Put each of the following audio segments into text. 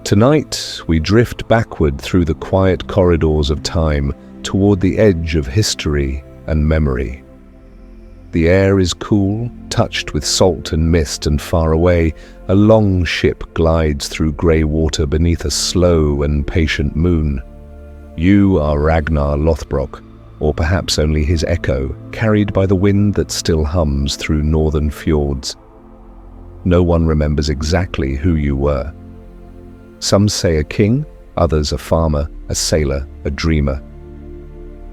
Tonight, we drift backward through the quiet corridors of time toward the edge of history and memory. The air is cool, touched with salt and mist, and far away, a long ship glides through grey water beneath a slow and patient moon. You are Ragnar Lothbrok, or perhaps only his echo, carried by the wind that still hums through northern fjords. No one remembers exactly who you were. Some say a king, others a farmer, a sailor, a dreamer.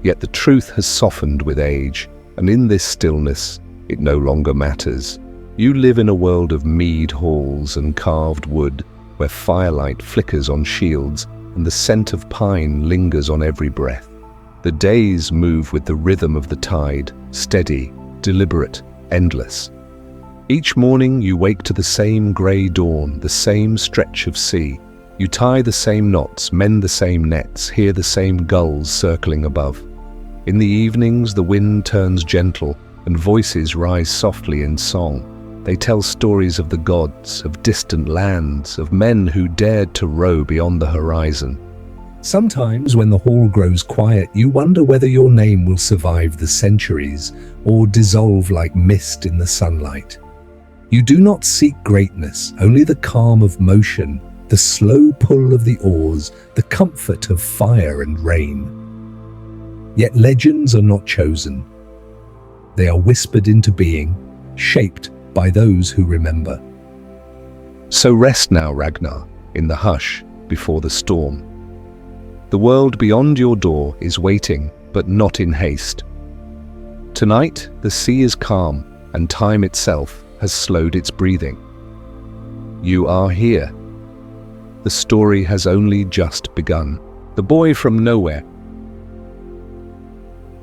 Yet the truth has softened with age, and in this stillness, it no longer matters. You live in a world of mead halls and carved wood, where firelight flickers on shields and the scent of pine lingers on every breath. The days move with the rhythm of the tide, steady, deliberate, endless. Each morning you wake to the same grey dawn, the same stretch of sea. You tie the same knots, mend the same nets, hear the same gulls circling above. In the evenings the wind turns gentle, and voices rise softly in song. They tell stories of the gods, of distant lands, of men who dared to row beyond the horizon. Sometimes when the hall grows quiet, you wonder whether your name will survive the centuries or dissolve like mist in the sunlight. You do not seek greatness, only the calm of motion, the slow pull of the oars, the comfort of fire and rain. Yet legends are not chosen. They are whispered into being, shaped by those who remember. So rest now, Ragnar, in the hush before the storm. The world beyond your door is waiting, but not in haste. Tonight, the sea is calm, and time itself has slowed its breathing. You are here. The story has only just begun. The boy from nowhere.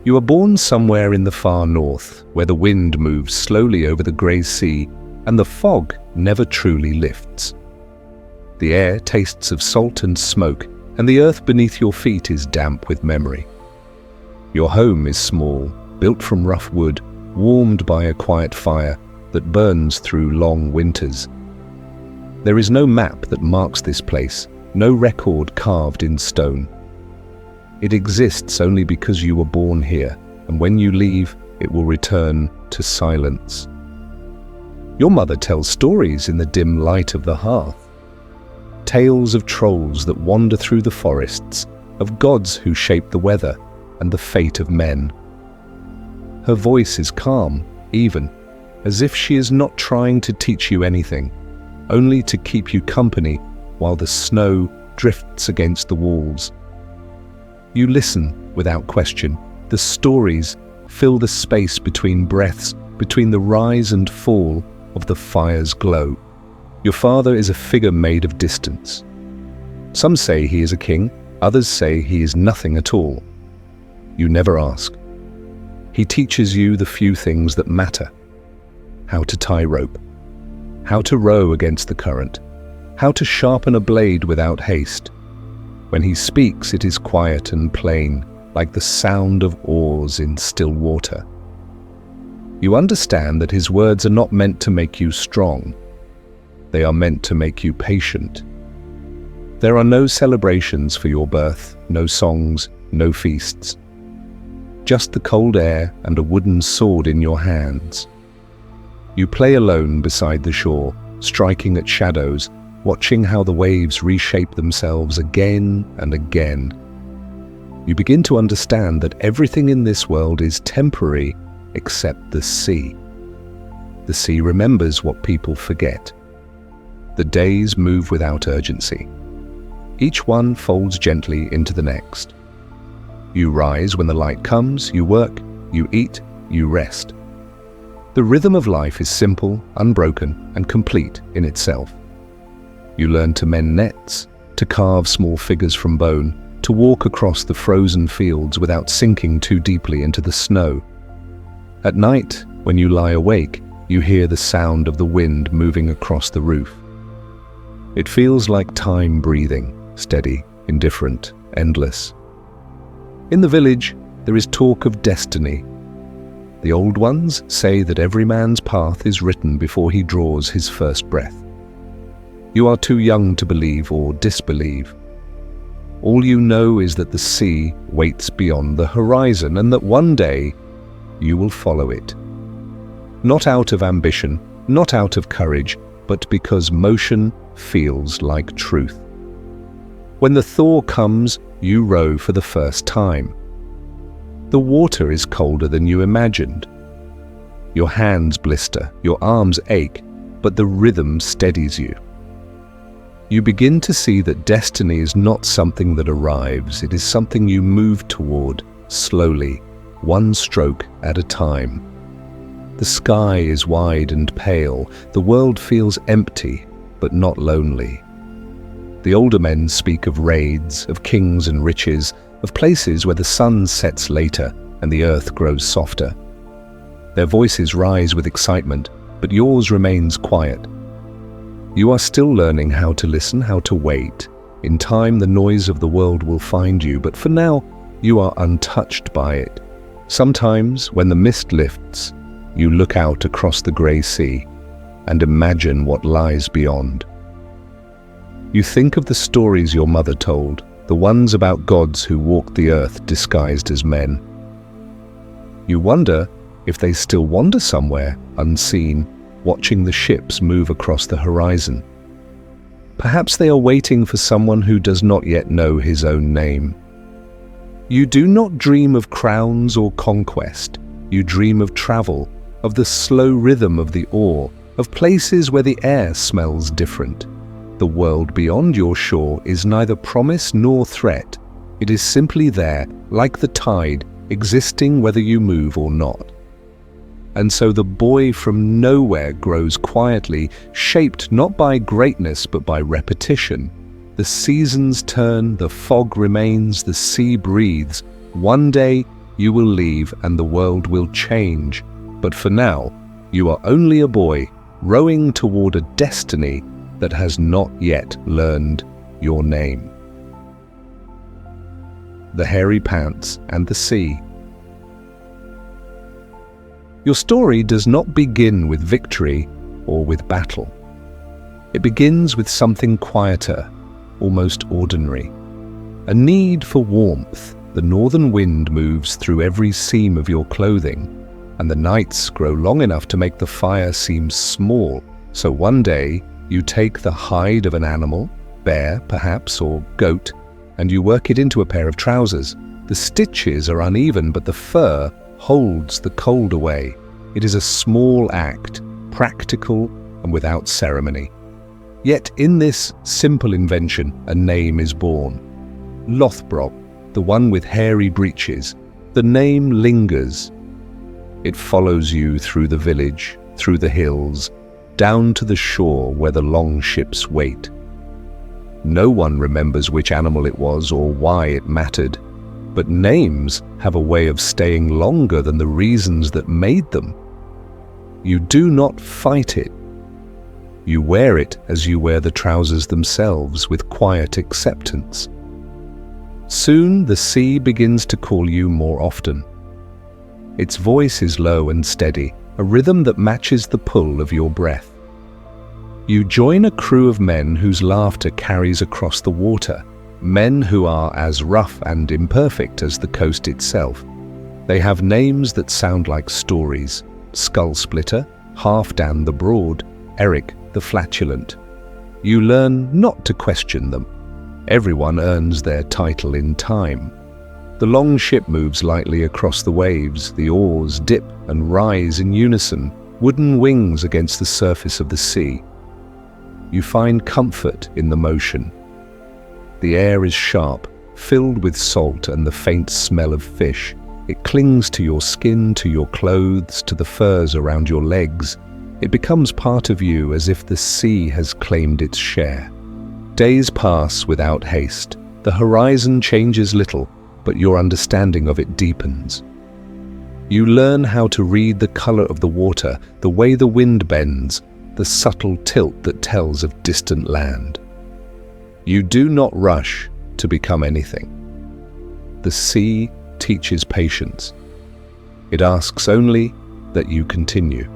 You are born somewhere in the far north, where the wind moves slowly over the grey sea, and the fog never truly lifts. The air tastes of salt and smoke, and the earth beneath your feet is damp with memory. Your home is small, built from rough wood, warmed by a quiet fire that burns through long winters. There is no map that marks this place, no record carved in stone. It exists only because you were born here, and when you leave, it will return to silence. Your mother tells stories in the dim light of the hearth. Tales of trolls that wander through the forests, of gods who shape the weather and the fate of men. Her voice is calm, even, as if she is not trying to teach you anything, only to keep you company while the snow drifts against the walls. You listen without question. The stories fill the space between breaths, between the rise and fall of the fire's glow. Your father is a figure made of distance. Some say he is a king, others say he is nothing at all. You never ask. He teaches you the few things that matter. How to tie rope, how to row against the current, how to sharpen a blade without haste. When he speaks, it is quiet and plain, like the sound of oars in still water. You understand that his words are not meant to make you strong. They are meant to make you patient. There are no celebrations for your birth, no songs, no feasts. Just the cold air and a wooden sword in your hands. You play alone beside the shore, striking at shadows, watching how the waves reshape themselves again and again. You begin to understand that everything in this world is temporary except the sea. The sea remembers what people forget. The days move without urgency. Each one folds gently into the next. You rise when the light comes, you work, you eat, you rest. The rhythm of life is simple, unbroken, and complete in itself. You learn to mend nets, to carve small figures from bone, to walk across the frozen fields without sinking too deeply into the snow. At night, when you lie awake, you hear the sound of the wind moving across the roof. It feels like time breathing, steady, indifferent, endless. In the village, there is talk of destiny. The old ones say that every man's path is written before he draws his first breath. You are too young to believe or disbelieve. All you know is that the sea waits beyond the horizon and that one day you will follow it. Not out of ambition, not out of courage, but because motion feels like truth. When the thaw comes, you row for the first time. The water is colder than you imagined. Your hands blister, your arms ache, but the rhythm steadies you. You begin to see that destiny is not something that arrives, it is something you move toward, slowly, one stroke at a time. The sky is wide and pale, the world feels empty, but not lonely. The older men speak of raids, of kings and riches, of places where the sun sets later and the earth grows softer. Their voices rise with excitement, but yours remains quiet. You are still learning how to listen, how to wait. In time, the noise of the world will find you, but for now, you are untouched by it. Sometimes, when the mist lifts, you look out across the grey sea and imagine what lies beyond. You think of the stories your mother told, the ones about gods who walked the earth disguised as men. You wonder if they still wander somewhere, unseen, watching the ships move across the horizon. Perhaps they are waiting for someone who does not yet know his own name. You do not dream of crowns or conquest. You dream of travel, of the slow rhythm of the oar, of places where the air smells different. The world beyond your shore is neither promise nor threat. It is simply there, like the tide, existing whether you move or not. And so the boy from nowhere grows quietly, shaped not by greatness but by repetition. The seasons turn, the fog remains, the sea breathes. One day you will leave and the world will change. But for now, you are only a boy, rowing toward a destiny that has not yet learned your name. The Hairy Pants and the Sea. Your story does not begin with victory or with battle. It begins with something quieter, almost ordinary. A need for warmth. The northern wind moves through every seam of your clothing, and the nights grow long enough to make the fire seem small. So one day, you take the hide of an animal, bear perhaps, or goat, and you work it into a pair of trousers. The stitches are uneven, but the fur holds the cold away. It is a small act, practical and without ceremony. Yet in this simple invention, a name is born. Lothbrok, the one with hairy breeches. The name lingers. It follows you through the village, through the hills, down to the shore where the long ships wait. No one remembers which animal it was or why it mattered. But names have a way of staying longer than the reasons that made them. You do not fight it. You wear it as you wear the trousers themselves, with quiet acceptance. Soon the sea begins to call you more often. Its voice is low and steady, a rhythm that matches the pull of your breath. You join a crew of men whose laughter carries across the water. Men who are as rough and imperfect as the coast itself. They have names that sound like stories. Skull Splitter, Halfdan the Broad, Eric the Flatulent. You learn not to question them. Everyone earns their title in time. The long ship moves lightly across the waves. The oars dip and rise in unison, wooden wings against the surface of the sea. You find comfort in the motion. The air is sharp, filled with salt and the faint smell of fish. It clings to your skin, to your clothes, to the furs around your legs. It becomes part of you as if the sea has claimed its share. Days pass without haste. The horizon changes little, but your understanding of it deepens. You learn how to read the color of the water, the way the wind bends, the subtle tilt that tells of distant land. You do not rush to become anything. The sea teaches patience. It asks only that you continue.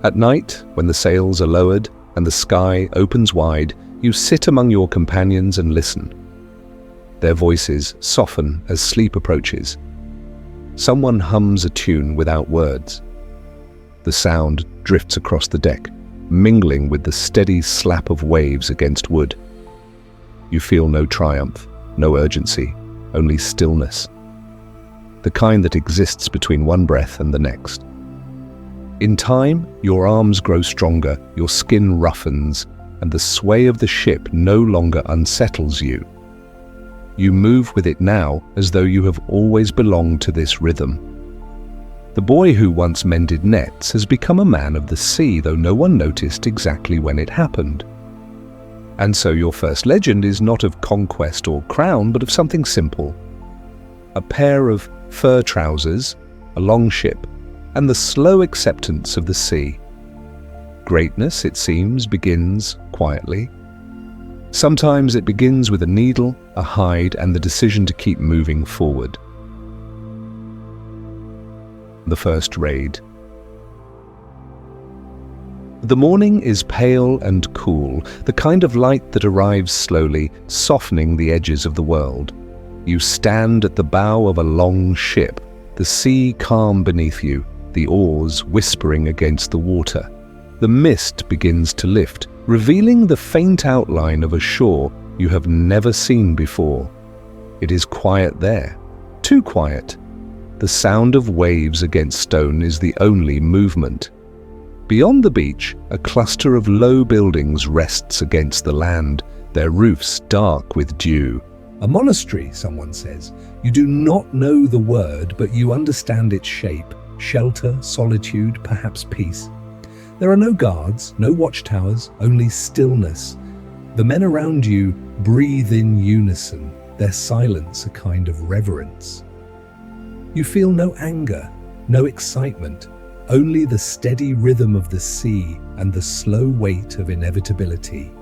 At night, when the sails are lowered and the sky opens wide, you sit among your companions and listen. Their voices soften as sleep approaches. Someone hums a tune without words. The sound drifts across the deck, mingling with the steady slap of waves against wood. You feel no triumph, no urgency, only stillness. The kind that exists between one breath and the next. In time, your arms grow stronger, your skin roughens, and the sway of the ship no longer unsettles you. You move with it now as though you have always belonged to this rhythm. The boy who once mended nets has become a man of the sea, though no one noticed exactly when it happened. And so your first legend is not of conquest or crown, but of something simple. A pair of fur trousers, a long ship, and the slow acceptance of the sea. Greatness, it seems, begins quietly. Sometimes it begins with a needle, a hide, and the decision to keep moving forward. The first raid. The morning is pale and cool, the kind of light that arrives slowly, softening the edges of the world. You stand at the bow of a long ship, the sea calm beneath you, the oars whispering against the water. The mist begins to lift, revealing the faint outline of a shore you have never seen before. It is quiet there, too quiet. The sound of waves against stone is the only movement. Beyond the beach, a cluster of low buildings rests against the land, their roofs dark with dew. A monastery, someone says. You do not know the word, but you understand its shape. Shelter, solitude, perhaps peace. There are no guards, no watchtowers, only stillness. The men around you breathe in unison, their silence a kind of reverence. You feel no anger, no excitement, only the steady rhythm of the sea and the slow weight of inevitability.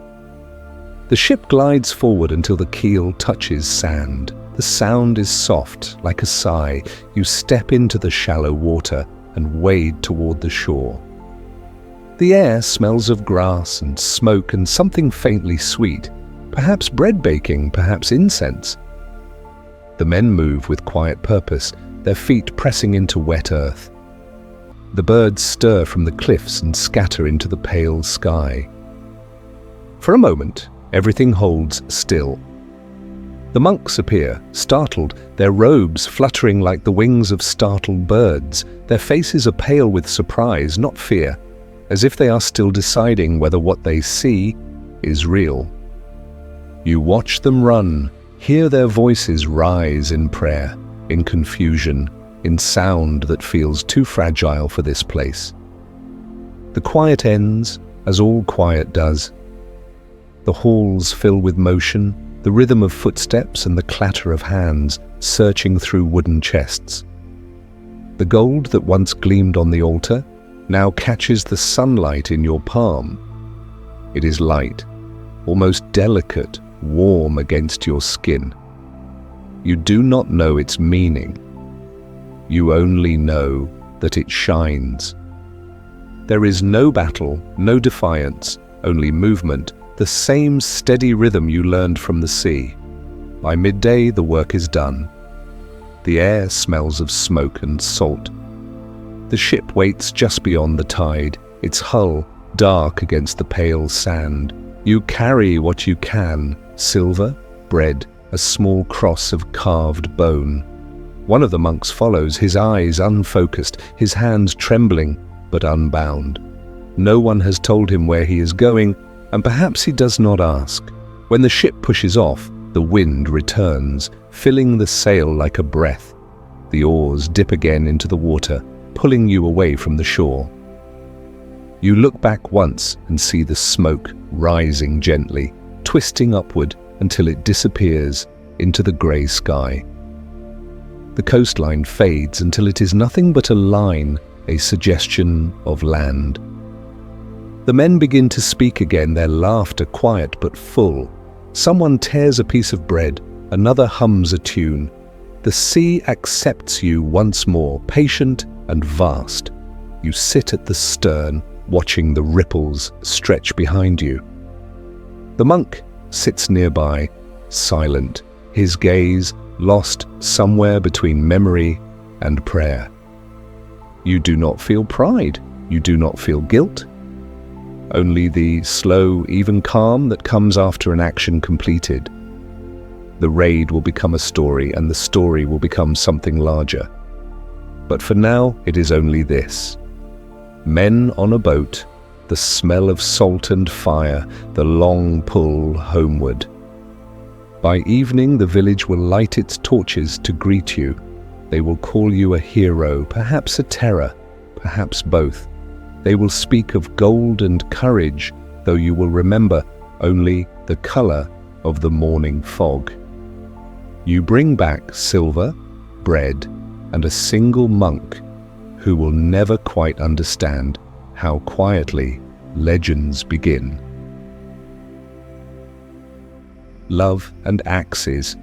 The ship glides forward until the keel touches sand. The sound is soft, like a sigh. You step into the shallow water and wade toward the shore. The air smells of grass and smoke and something faintly sweet, perhaps bread baking, perhaps incense. The men move with quiet purpose, their feet pressing into wet earth. The birds stir from the cliffs and scatter into the pale sky. For a moment, everything holds still. The monks appear, startled, their robes fluttering like the wings of startled birds. Their faces are pale with surprise, not fear, as if they are still deciding whether what they see is real. You watch them run, hear their voices rise in prayer, in confusion, in sound that feels too fragile for this place. The quiet ends, as all quiet does. The halls fill with motion, the rhythm of footsteps and the clatter of hands searching through wooden chests. The gold that once gleamed on the altar now catches the sunlight in your palm. It is light, almost delicate, warm against your skin. You do not know its meaning. You only know that it shines. There is no battle, no defiance, only movement, the same steady rhythm you learned from the sea. By midday, the work is done. The air smells of smoke and salt. The ship waits just beyond the tide, its hull dark against the pale sand. You carry what you can, silver, bread, a small cross of carved bone. One of the monks follows, his eyes unfocused, his hands trembling but unbound. No one has told him where he is going, and perhaps he does not ask. When the ship pushes off, the wind returns, filling the sail like a breath. The oars dip again into the water, pulling you away from the shore. You look back once and see the smoke rising gently, twisting upward until it disappears into the grey sky. The coastline fades until it is nothing but a line, a suggestion of land. The men begin to speak again, their laughter quiet but full. Someone tears a piece of bread, another hums a tune. The sea accepts you once more, patient and vast. You sit at the stern, watching the ripples stretch behind you. The monk sits nearby, silent, his gaze lost somewhere between memory and prayer. You do not feel pride, you do not feel guilt. Only the slow, even calm that comes after an action completed. The raid will become a story, and the story will become something larger. But for now, it is only this. Men on a boat, the smell of salt and fire, the long pull homeward. By evening, the village will light its torches to greet you. They will call you a hero, perhaps a terror, perhaps both. They will speak of gold and courage, though you will remember only the color of the morning fog. You bring back silver, bread, and a single monk who will never quite understand how quietly legends begin. Love and Axes.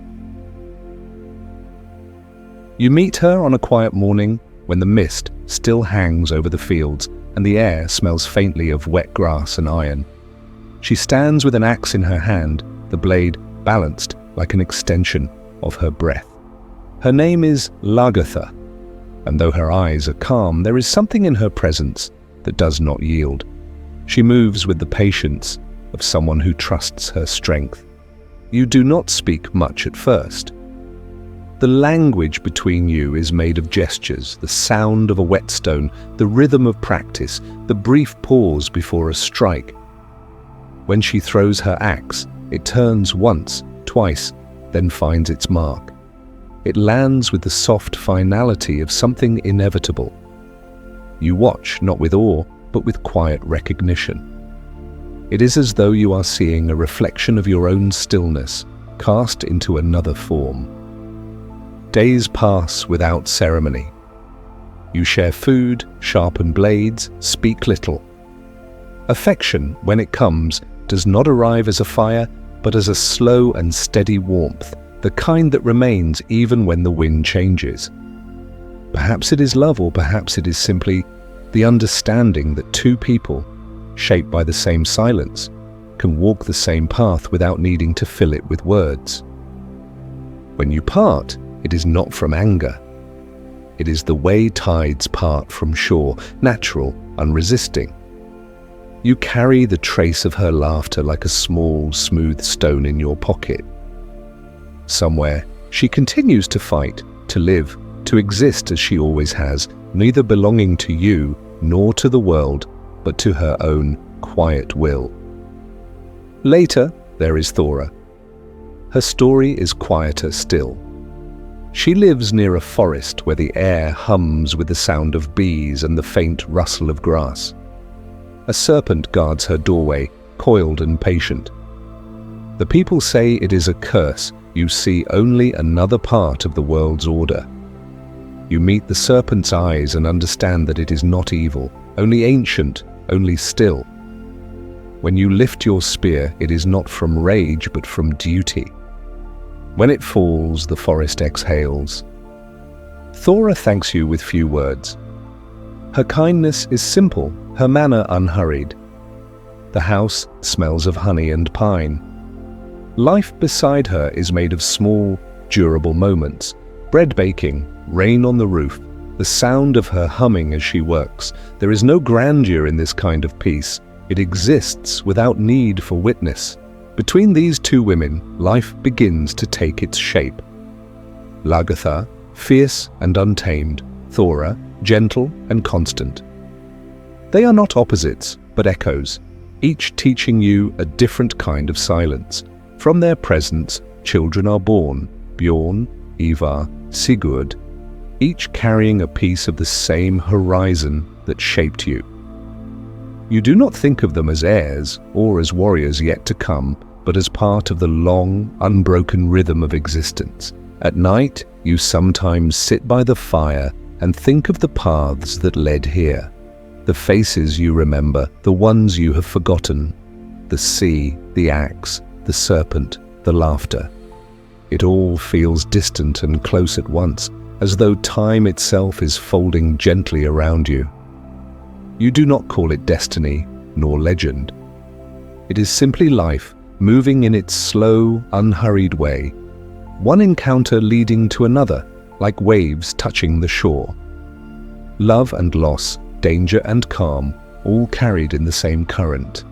You meet her on a quiet morning when the mist still hangs over the fields and the air smells faintly of wet grass and iron. She stands with an axe in her hand, the blade balanced like an extension of her breath. Her name is Lagertha, and though her eyes are calm, there is something in her presence that does not yield. She moves with the patience of someone who trusts her strength. You do not speak much at first. The language between you is made of gestures, the sound of a whetstone, the rhythm of practice, the brief pause before a strike. When she throws her axe, it turns once, twice, then finds its mark. It lands with the soft finality of something inevitable. You watch, not with awe, but with quiet recognition. It is as though you are seeing a reflection of your own stillness, cast into another form. Days pass without ceremony. You share food, sharpen blades, speak little. Affection, when it comes, does not arrive as a fire, but as a slow and steady warmth, the kind that remains even when the wind changes. Perhaps it is love, or perhaps it is simply the understanding that two people, shaped by the same silence, can walk the same path without needing to fill it with words. When you part, it is not from anger. It is the way tides part from shore, natural, unresisting. You carry the trace of her laughter like a small, smooth stone in your pocket. Somewhere, she continues to fight, to live, to exist as she always has, neither belonging to you nor to the world, but to her own quiet will. Later, there is Thora. Her story is quieter still. She lives near a forest where the air hums with the sound of bees and the faint rustle of grass. A serpent guards her doorway, coiled and patient. The people say it is a curse. You see only another part of the world's order. You meet the serpent's eyes and understand that it is not evil, only ancient, only still. When you lift your spear, it is not from rage but from duty. When it falls, the forest exhales. Thora thanks you with few words. Her kindness is simple, her manner unhurried. The house smells of honey and pine. Life beside her is made of small, durable moments. Bread baking, rain on the roof, the sound of her humming as she works. There is no grandeur in this kind of peace. It exists without need for witness. Between these two women, life begins to take its shape. Lagertha, fierce and untamed. Thora, gentle and constant. They are not opposites, but echoes, each teaching you a different kind of silence. From their presence, children are born, Bjorn, Ivar, Sigurd, each carrying a piece of the same horizon that shaped you. You do not think of them as heirs or as warriors yet to come, but as part of the long, unbroken rhythm of existence. At night, you sometimes sit by the fire and think of the paths that led here, the faces you remember, the ones you have forgotten, the sea, the axe, the serpent, the laughter. It all feels distant and close at once, as though time itself is folding gently around you. You do not call it destiny nor legend. It is simply life moving in its slow, unhurried way, one encounter leading to another, like waves touching the shore. Love and loss, danger and calm, all carried in the same current.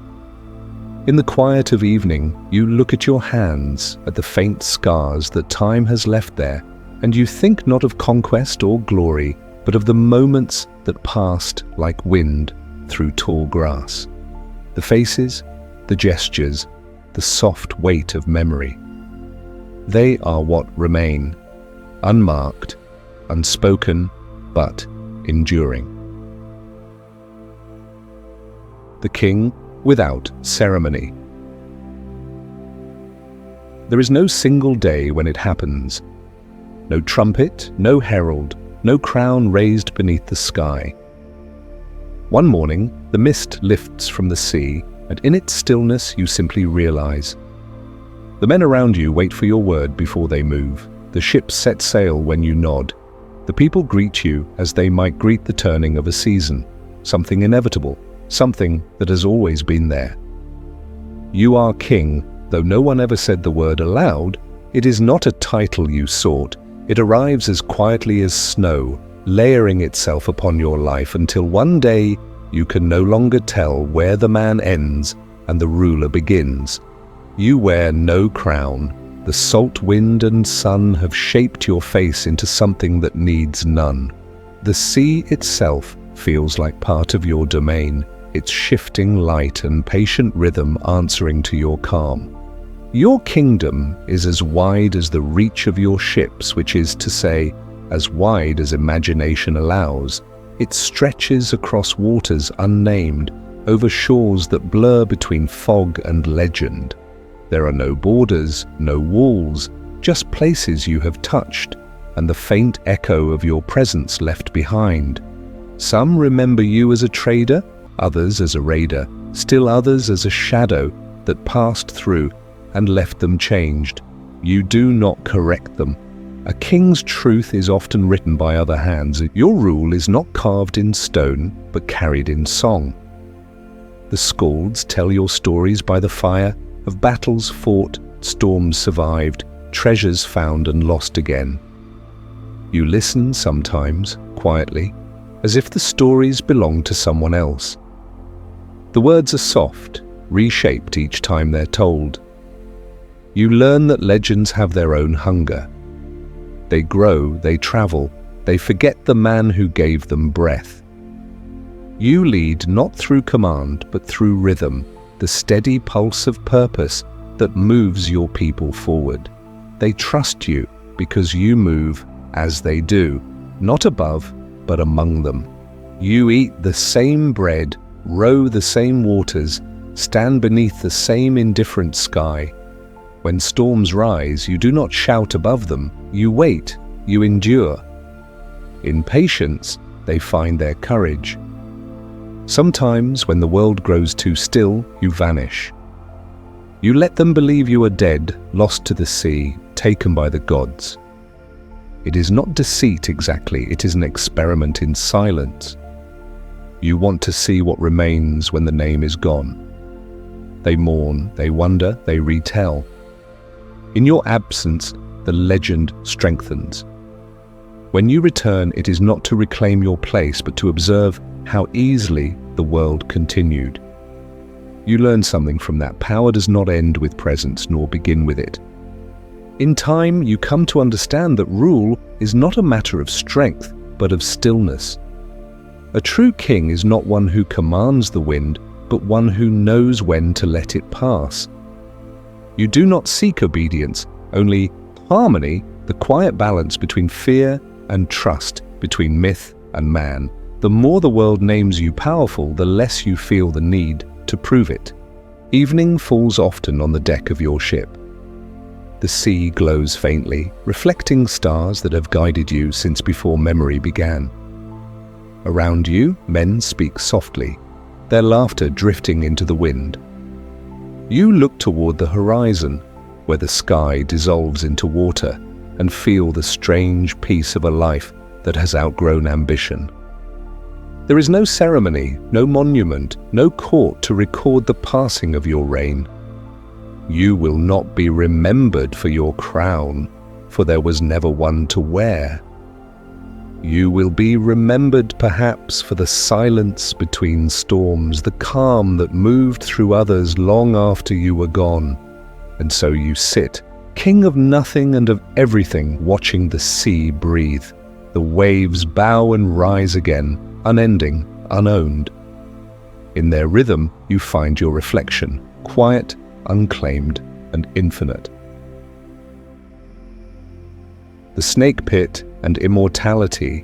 In the quiet of evening, you look at your hands, at the faint scars that time has left there, and you think not of conquest or glory, but of the moments that passed like wind through tall grass. The faces, the gestures, the soft weight of memory. They are what remain, unmarked, unspoken, but enduring. The king without ceremony. There is no single day when it happens. No trumpet, no herald, no crown raised beneath the sky. One morning, the mist lifts from the sea, and in its stillness you simply realize. The men around you wait for your word before they move. The ships set sail when you nod. The people greet you as they might greet the turning of a season, something inevitable, something that has always been there. You are king, though no one ever said the word aloud. It is not a title you sought. It arrives as quietly as snow, layering itself upon your life until one day you can no longer tell where the man ends and the ruler begins. You wear no crown. The salt wind and sun have shaped your face into something that needs none. The sea itself feels like part of your domain, its shifting light and patient rhythm answering to your calm. Your kingdom is as wide as the reach of your ships, which is to say, as wide as imagination allows. It stretches across waters unnamed, over shores that blur between fog and legend. There are no borders, no walls, just places you have touched, and the faint echo of your presence left behind. Some remember you as a trader, others as a raider, still others as a shadow that passed through and left them changed. You do not correct them. A king's truth is often written by other hands. Your rule is not carved in stone, but carried in song. The skalds tell your stories by the fire of battles fought, storms survived, treasures found and lost again. You listen sometimes, quietly, as if the stories belong to someone else. The words are soft, reshaped each time they're told. You learn that legends have their own hunger. They grow, they travel, they forget the man who gave them breath. You lead not through command, but through rhythm, the steady pulse of purpose that moves your people forward. They trust you because you move as they do, not above, but among them. You eat the same bread, row the same waters, stand beneath the same indifferent sky. When storms rise, you do not shout above them. You wait, you endure. In patience, they find their courage. Sometimes, when the world grows too still, you vanish. You let them believe you are dead, lost to the sea, taken by the gods. It is not deceit exactly, it is an experiment in silence. You want to see what remains when the name is gone. They mourn, they wonder, they retell. In your absence, the legend strengthens. When you return, it is not to reclaim your place, but to observe how easily the world continued. You learn something from that. Power does not end with presence, nor begin with it. In time, you come to understand that rule is not a matter of strength, but of stillness. A true king is not one who commands the wind, but one who knows when to let it pass. You do not seek obedience, only harmony, the quiet balance between fear and trust, between myth and man. The more the world names you powerful, the less you feel the need to prove it. Evening falls often on the deck of your ship. The sea glows faintly, reflecting stars that have guided you since before memory began. Around you, men speak softly, their laughter drifting into the wind. You look toward the horizon, where the sky dissolves into water, and feel the strange peace of a life that has outgrown ambition. There is no ceremony, no monument, no court to record the passing of your reign. You will not be remembered for your crown, for there was never one to wear. You will be remembered perhaps for the silence between storms, the calm that moved through others long after you were gone. And so you sit, king of nothing and of everything, watching the sea breathe. The waves bow and rise again, unending, unowned. In their rhythm you find your reflection, quiet, unclaimed, and infinite. The snake pit and immortality.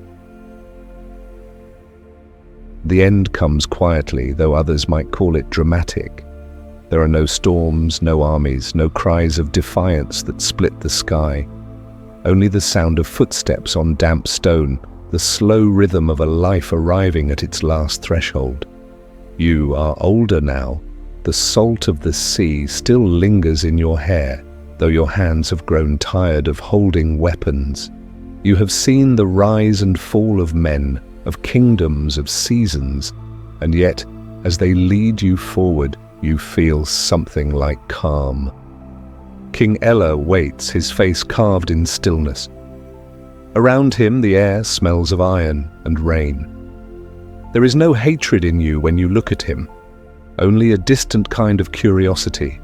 The end comes quietly, though others might call it dramatic. There are no storms, no armies, no cries of defiance that split the sky. Only the sound of footsteps on damp stone, the slow rhythm of a life arriving at its last threshold. You are older now. The salt of the sea still lingers in your hair, though your hands have grown tired of holding weapons. You have seen the rise and fall of men, of kingdoms, of seasons, and yet, as they lead you forward, you feel something like calm. King Ella waits, his face carved in stillness. Around him the air smells of iron and rain. There is no hatred in you when you look at him, only a distant kind of curiosity.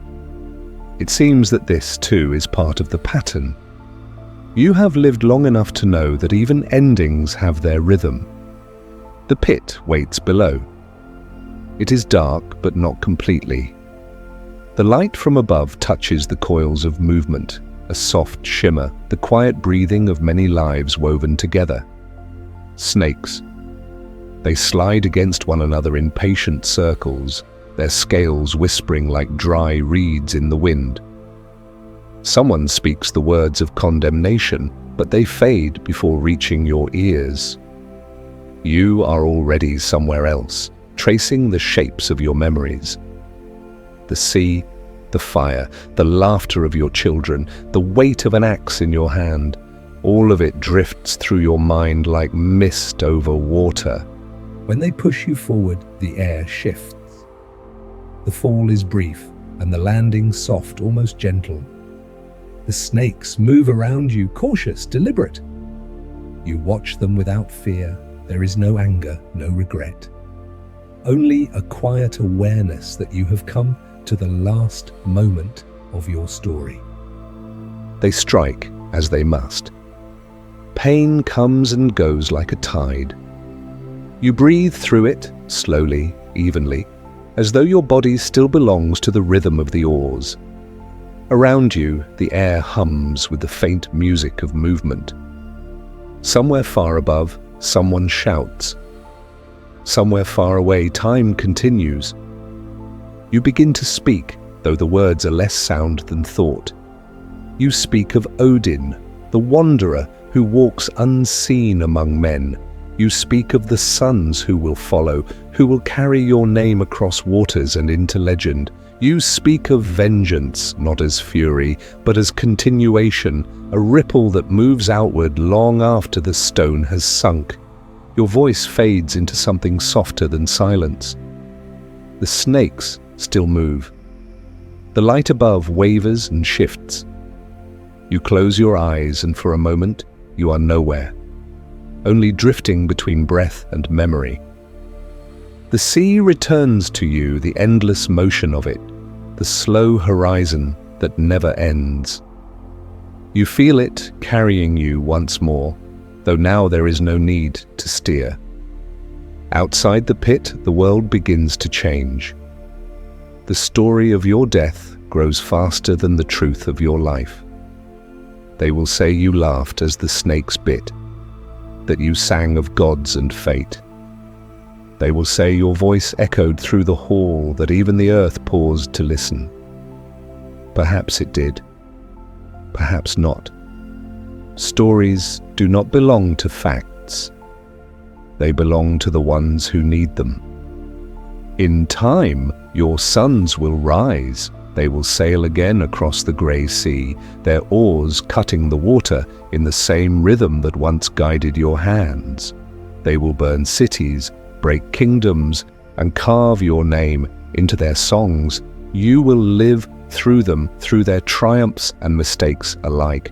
It seems that this, too, is part of the pattern. You have lived long enough to know that even endings have their rhythm. The pit waits below. It is dark, but not completely. The light from above touches the coils of movement, a soft shimmer, the quiet breathing of many lives woven together. Snakes. They slide against one another in patient circles, their scales whispering like dry reeds in the wind. Someone speaks the words of condemnation, but they fade before reaching your ears. You are already somewhere else, tracing the shapes of your memories. The sea, the fire, the laughter of your children, the weight of an axe in your hand, all of it drifts through your mind like mist over water. When they push you forward, the air shifts. The fall is brief, and the landing soft, almost gentle. The snakes move around you, cautious, deliberate. You watch them without fear. There is no anger, no regret. Only a quiet awareness that you have come to the last moment of your story. They strike as they must. Pain comes and goes like a tide. You breathe through it, slowly, evenly, as though your body still belongs to the rhythm of the oars. Around you, the air hums with the faint music of movement. Somewhere far above, someone shouts. Somewhere far away, time continues. You begin to speak, though the words are less sound than thought. You speak of Odin, the wanderer who walks unseen among men. You speak of the sons who will follow, who will carry your name across waters and into legend. You speak of vengeance, not as fury, but as continuation, a ripple that moves outward long after the stone has sunk. Your voice fades into something softer than silence. The snakes still move. The light above wavers and shifts. You close your eyes, and for a moment, you are nowhere, only drifting between breath and memory. The sea returns to you, the endless motion of it, the slow horizon that never ends. You feel it carrying you once more, though now there is no need to steer. Outside the pit, the world begins to change. The story of your death grows faster than the truth of your life. They will say you laughed as the snakes bit, that you sang of gods and fate. They will say your voice echoed through the hall, that even the earth paused to listen. Perhaps it did, perhaps not. Stories do not belong to facts. They belong to the ones who need them. In time, your sons will rise. They will sail again across the grey sea, their oars cutting the water in the same rhythm that once guided your hands. They will burn cities, break kingdoms and carve your name into their songs, you will live through them, through their triumphs and mistakes alike.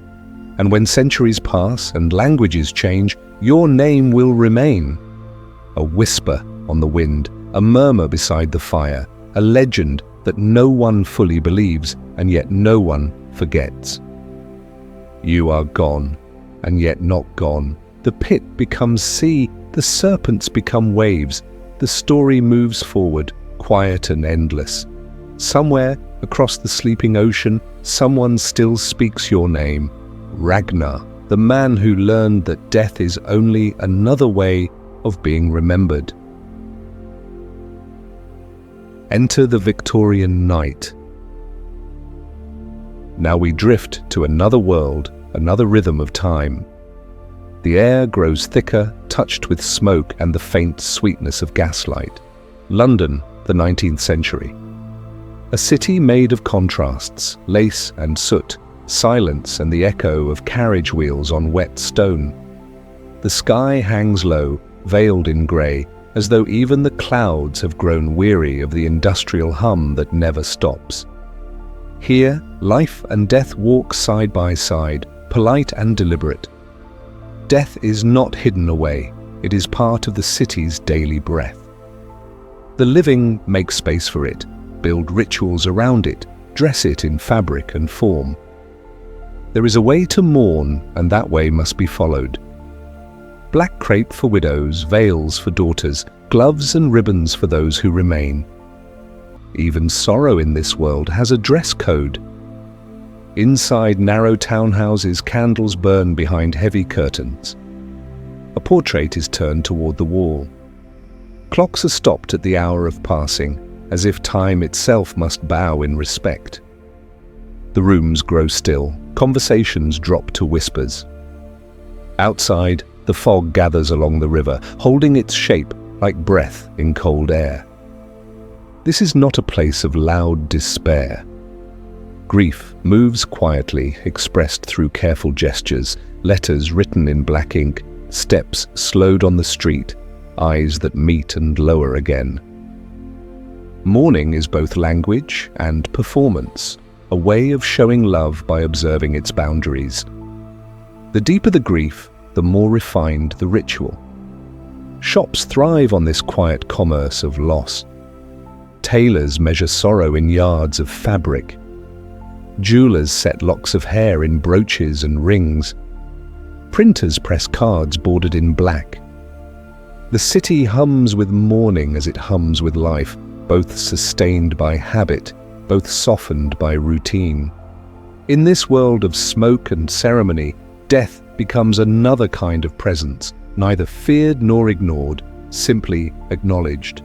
And when centuries pass and languages change, your name will remain. A whisper on the wind, a murmur beside the fire, a legend that no one fully believes and yet no one forgets. You are gone, and yet not gone. The pit becomes sea, the serpents become waves. The story moves forward, quiet and endless. Somewhere across the sleeping ocean, someone still speaks your name. Ragnar, the man who learned that death is only another way of being remembered. Enter the Victorian night. Now we drift to another world, another rhythm of time. The air grows thicker, touched with smoke and the faint sweetness of gaslight. London, the 19th century. A city made of contrasts, lace and soot, silence and the echo of carriage wheels on wet stone. The sky hangs low, veiled in grey, as though even the clouds have grown weary of the industrial hum that never stops. Here, life and death walk side by side, polite and deliberate. Death is not hidden away, it is part of the city's daily breath. The living make space for it, build rituals around it, dress it in fabric and form. There is a way to mourn, and that way must be followed. Black crape for widows, veils for daughters, gloves and ribbons for those who remain. Even sorrow in this world has a dress code. Inside narrow townhouses, candles burn behind heavy curtains. A portrait is turned toward the wall. Clocks are stopped at the hour of passing, as if time itself must bow in respect. The rooms grow still, conversations drop to whispers. Outside, the fog gathers along the river, holding its shape like breath in cold air. This is not a place of loud despair. Grief moves quietly, expressed through careful gestures, letters written in black ink, steps slowed on the street, eyes that meet and lower again. Mourning is both language and performance, a way of showing love by observing its boundaries. The deeper the grief, the more refined the ritual. Shops thrive on this quiet commerce of loss. Tailors measure sorrow in yards of fabric. Jewelers set locks of hair in brooches and rings. Printers press cards bordered in black. The city hums with mourning as it hums with life, both sustained by habit, both softened by routine. In this world of smoke and ceremony, death becomes another kind of presence, neither feared nor ignored, simply acknowledged.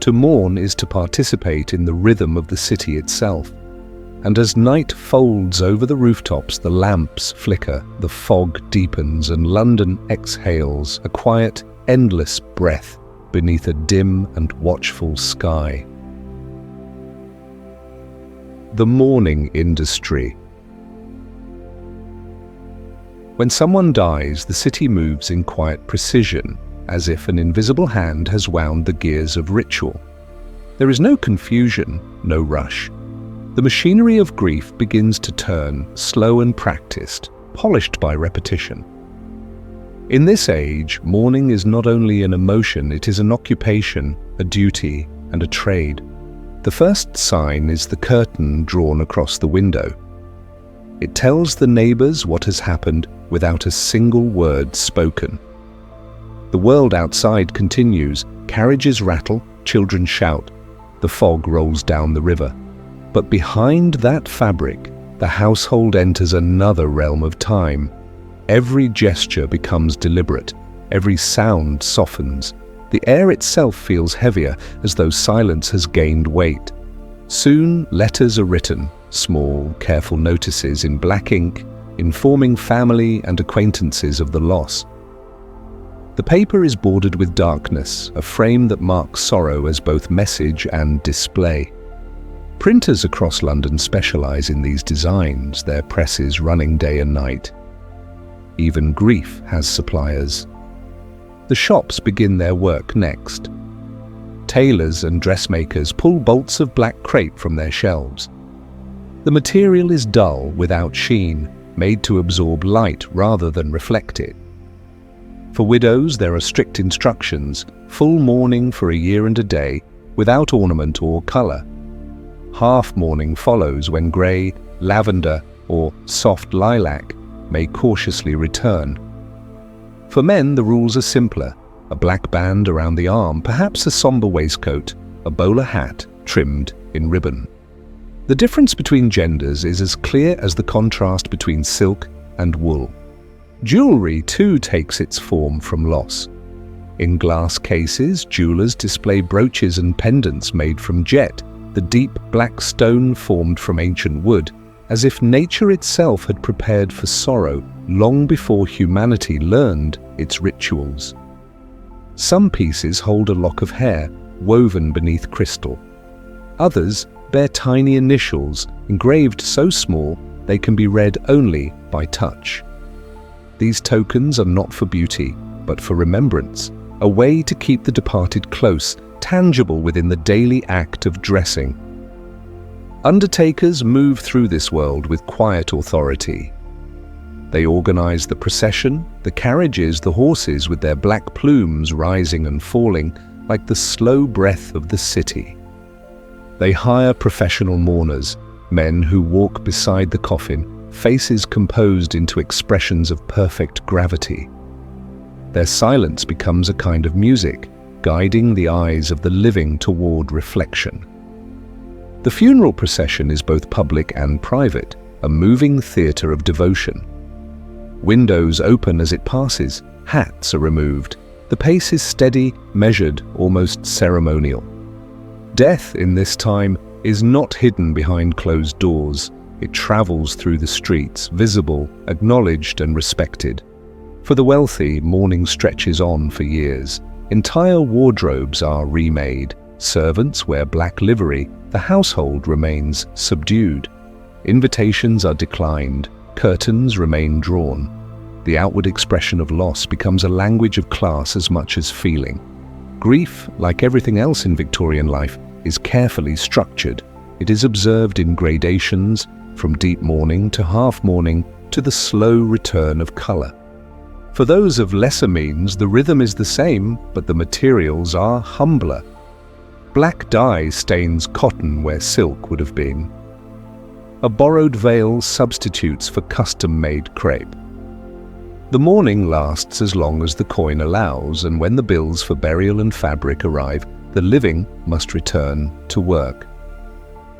To mourn is to participate in the rhythm of the city itself. And as night folds over the rooftops, the lamps flicker, the fog deepens, and London exhales a quiet, endless breath beneath a dim and watchful sky. The mourning industry. When someone dies, the city moves in quiet precision, as if an invisible hand has wound the gears of ritual. There is no confusion, no rush. The machinery of grief begins to turn, slow and practiced, polished by repetition. In this age, mourning is not only an emotion, it is an occupation, a duty, and a trade. The first sign is the curtain drawn across the window. It tells the neighbors what has happened without a single word spoken. The world outside continues, carriages rattle, children shout, the fog rolls down the river. But behind that fabric, the household enters another realm of time. Every gesture becomes deliberate, every sound softens. The air itself feels heavier, as though silence has gained weight. Soon, letters are written, small, careful notices in black ink, informing family and acquaintances of the loss. The paper is bordered with darkness, a frame that marks sorrow as both message and display. Printers across London specialize in these designs, their presses running day and night. Even grief has suppliers. The shops begin their work next. Tailors and dressmakers pull bolts of black crepe from their shelves. The material is dull, without sheen, made to absorb light rather than reflect it. For widows, there are strict instructions: full mourning for a year and a day, without ornament or colour. Half mourning follows when grey, lavender, or soft lilac may cautiously return. For men, the rules are simpler: a black band around the arm, perhaps a sombre waistcoat, a bowler hat trimmed in ribbon. The difference between genders is as clear as the contrast between silk and wool. Jewellery too takes its form from loss. In glass cases, jewellers display brooches and pendants made from jet, the deep black stone formed from ancient wood, as if nature itself had prepared for sorrow long before humanity learned its rituals. Some pieces hold a lock of hair woven beneath crystal. Others bear tiny initials engraved so small they can be read only by touch. These tokens are not for beauty, but for remembrance, a way to keep the departed close, tangible within the daily act of dressing. Undertakers move through this world with quiet authority. They organize the procession, the carriages, the horses with their black plumes rising and falling like the slow breath of the city. They hire professional mourners, men who walk beside the coffin, faces composed into expressions of perfect gravity. Their silence becomes a kind of music, guiding the eyes of the living toward reflection. The funeral procession is both public and private, a moving theatre of devotion. Windows open as it passes, hats are removed. The pace is steady, measured, almost ceremonial. Death in this time is not hidden behind closed doors. It travels through the streets, visible, acknowledged and respected. For the wealthy, mourning stretches on for years. Entire wardrobes are remade. Servants wear black livery. The household remains subdued. Invitations are declined. Curtains remain drawn. The outward expression of loss becomes a language of class as much as feeling. Grief, like everything else in Victorian life, is carefully structured. It is observed in gradations, from deep mourning to half mourning to the slow return of colour. For those of lesser means, the rhythm is the same, but the materials are humbler. Black dye stains cotton where silk would have been. A borrowed veil substitutes for custom-made crepe. The mourning lasts as long as the coin allows, and when the bills for burial and fabric arrive, the living must return to work.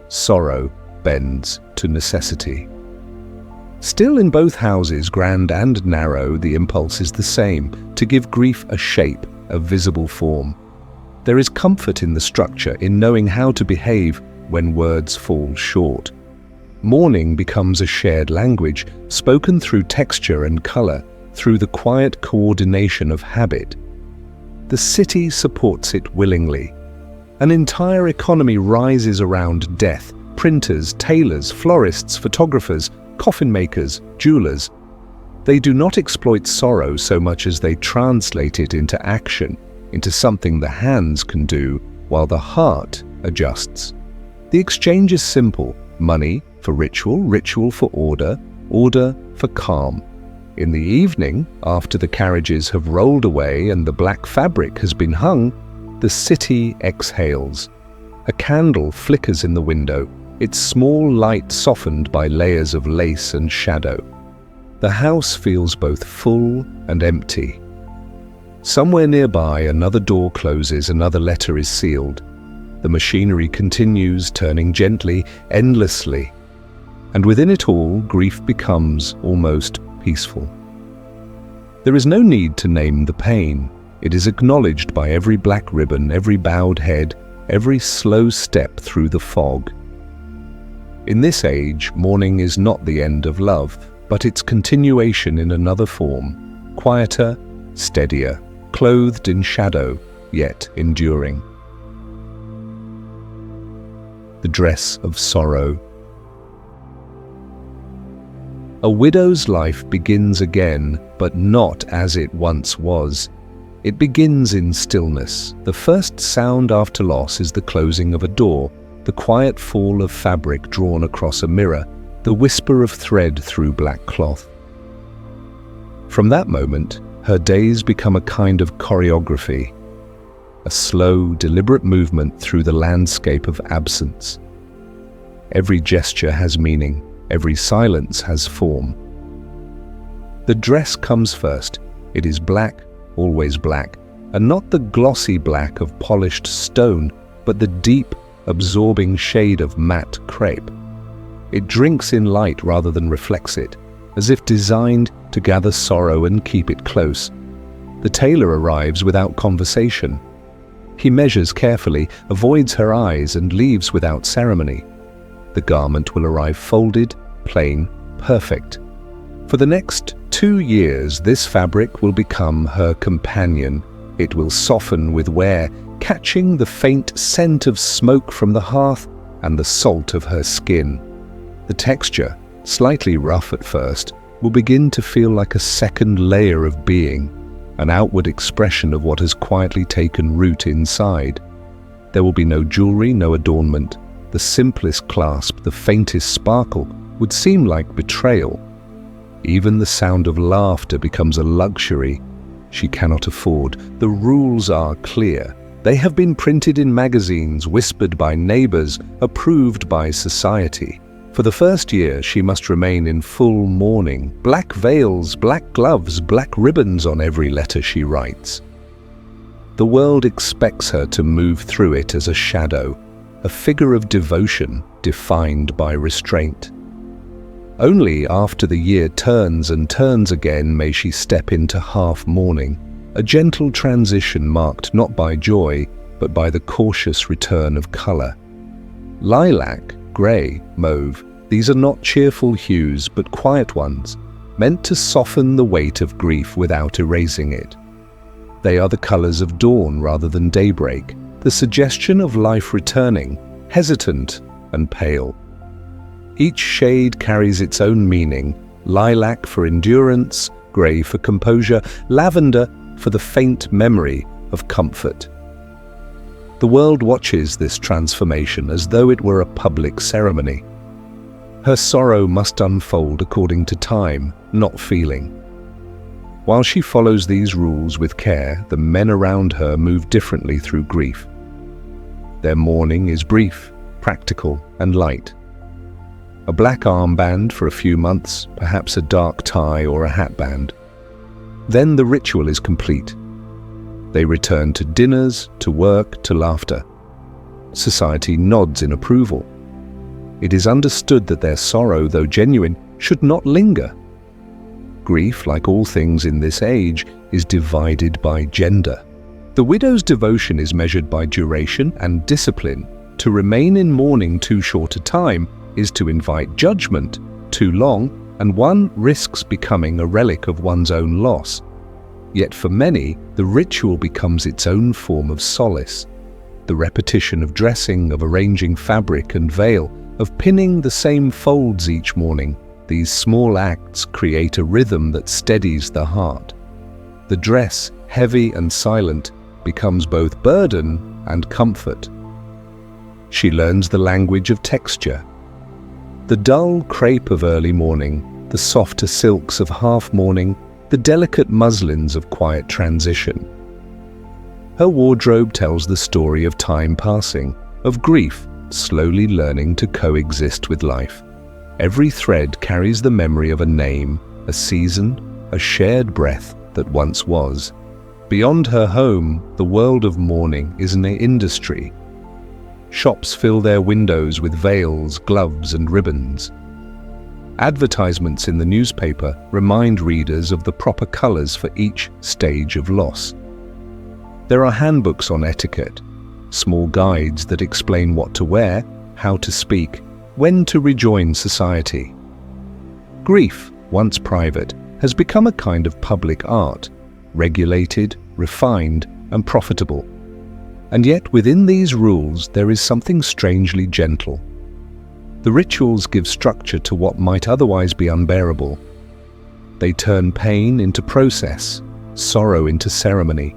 Sorrow bends to necessity. Still, in both houses, grand and narrow, the impulse is the same: to give grief a shape, a visible form. There is comfort in the structure, in knowing how to behave when words fall short. Mourning becomes a shared language, spoken through texture and colour, through the quiet coordination of habit. The city supports it willingly. An entire economy rises around death: printers, tailors, florists, photographers, coffin makers, jewelers. They do not exploit sorrow so much as they translate it into action, into something the hands can do, while the heart adjusts. The exchange is simple: money for ritual, ritual for order, order for calm. In the evening, after the carriages have rolled away and the black fabric has been hung, the city exhales. A candle flickers in the window, its small light softened by layers of lace and shadow. The house feels both full and empty. Somewhere nearby, another door closes, another letter is sealed. The machinery continues, turning gently, endlessly. And within it all, grief becomes almost peaceful. There is no need to name the pain. It is acknowledged by every black ribbon, every bowed head, every slow step through the fog. In this age, mourning is not the end of love, but its continuation in another form, quieter, steadier, clothed in shadow, yet enduring. The dress of sorrow. A widow's life begins again, but not as it once was. It begins in stillness. The first sound after loss is the closing of a door, the quiet fall of fabric drawn across a mirror, the whisper of thread through black cloth. From that moment, her days become a kind of choreography, a slow, deliberate movement through the landscape of absence. Every gesture has meaning, every silence has form. The dress comes first. It is black, always black, and not the glossy black of polished stone, but the deep, absorbing shade of matte crepe. It drinks in light rather than reflects it, as if designed to gather sorrow and keep it close. The tailor arrives without conversation. He measures carefully, avoids her eyes, and leaves without ceremony. The garment will arrive folded, plain, perfect. For the next 2 years, this fabric will become her companion. It will soften with wear, catching the faint scent of smoke from the hearth and the salt of her skin. The texture, slightly rough at first, will begin to feel like a second layer of being, an outward expression of what has quietly taken root inside. There will be no jewelry, no adornment. The simplest clasp, the faintest sparkle, would seem like betrayal. Even the sound of laughter becomes a luxury she cannot afford. The rules are clear. They have been printed in magazines, whispered by neighbors, approved by society. For the first year, she must remain in full mourning. Black veils, black gloves, black ribbons on every letter she writes. The world expects her to move through it as a shadow, a figure of devotion defined by restraint. Only after the year turns and turns again may she step into half mourning, a gentle transition marked not by joy, but by the cautious return of color. Lilac, grey, mauve, these are not cheerful hues, but quiet ones, meant to soften the weight of grief without erasing it. They are the colors of dawn rather than daybreak, the suggestion of life returning, hesitant and pale. Each shade carries its own meaning: lilac for endurance, grey for composure, lavender for the faint memory of comfort. The world watches this transformation as though it were a public ceremony. Her sorrow must unfold according to time, not feeling. While she follows these rules with care, the men around her move differently through grief. Their mourning is brief, practical, and light. A black armband for a few months, perhaps a dark tie or a hatband. Then the ritual is complete. They return to dinners, to work, to laughter. Society nods in approval. It is understood that their sorrow, though genuine, should not linger. Grief, like all things in this age, is divided by gender. The widow's devotion is measured by duration and discipline. To remain in mourning too short a time is to invite judgment. Too long, and one risks becoming a relic of one's own loss. Yet for many, the ritual becomes its own form of solace. The repetition of dressing, of arranging fabric and veil, of pinning the same folds each morning, these small acts create a rhythm that steadies the heart. The dress, heavy and silent, becomes both burden and comfort. She learns the language of texture. The dull crepe of early morning, the softer silks of half-mourning, the delicate muslins of quiet transition. Her wardrobe tells the story of time passing, of grief slowly learning to coexist with life. Every thread carries the memory of a name, a season, a shared breath that once was. Beyond her home, the world of mourning is an industry. Shops fill their windows with veils, gloves, and ribbons. Advertisements in the newspaper remind readers of the proper colors for each stage of loss. There are handbooks on etiquette, small guides that explain what to wear, how to speak, when to rejoin society. Grief, once private, has become a kind of public art, regulated, refined, and profitable. And yet within these rules there is something strangely gentle. The rituals give structure to what might otherwise be unbearable. They turn pain into process, sorrow into ceremony,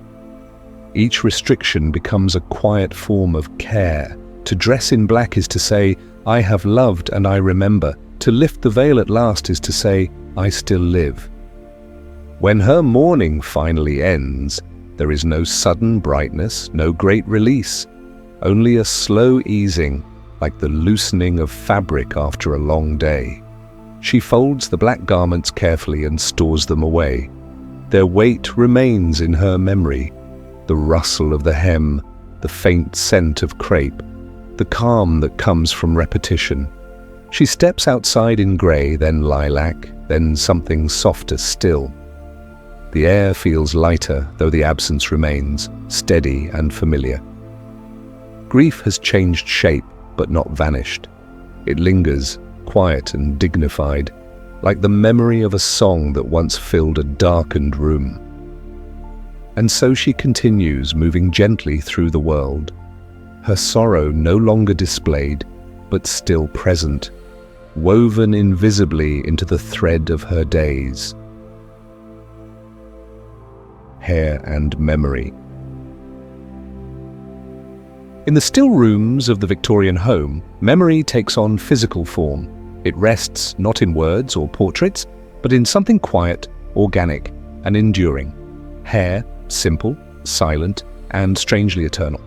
Each restriction becomes a quiet form of care. To dress in black is to say, I have loved and I remember. To lift the veil at last is to say, I still live. When her mourning finally ends, there is no sudden brightness, no great release, only a slow easing, like the loosening of fabric after a long day. She folds the black garments carefully and stores them away. Their weight remains in her memory, the rustle of the hem, the faint scent of crepe, the calm that comes from repetition. She steps outside in grey, then lilac, then something softer still. The air feels lighter, though the absence remains, steady and familiar. Grief has changed shape, but not vanished. It lingers, quiet and dignified, like the memory of a song that once filled a darkened room. And so she continues, moving gently through the world, her sorrow no longer displayed, but still present, woven invisibly into the thread of her days. Hair and memory. In the still rooms of the Victorian home, memory takes on physical form. It rests not in words or portraits, but in something quiet, organic, and enduring. Hair, simple, silent, and strangely eternal.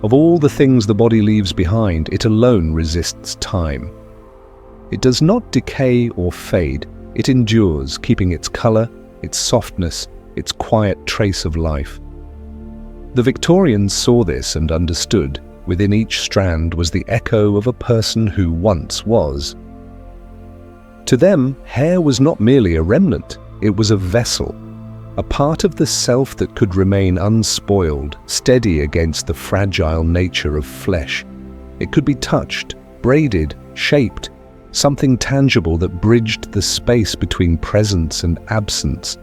Of all the things the body leaves behind, it alone resists time. It does not decay or fade. It endures, keeping its color, its softness, its quiet trace of life. The Victorians saw this and understood. Within each strand was the echo of a person who once was. To them, hair was not merely a remnant, it was a vessel, a part of the self that could remain unspoiled, steady against the fragile nature of flesh. It could be touched, braided, shaped, something tangible that bridged the space between presence and absence.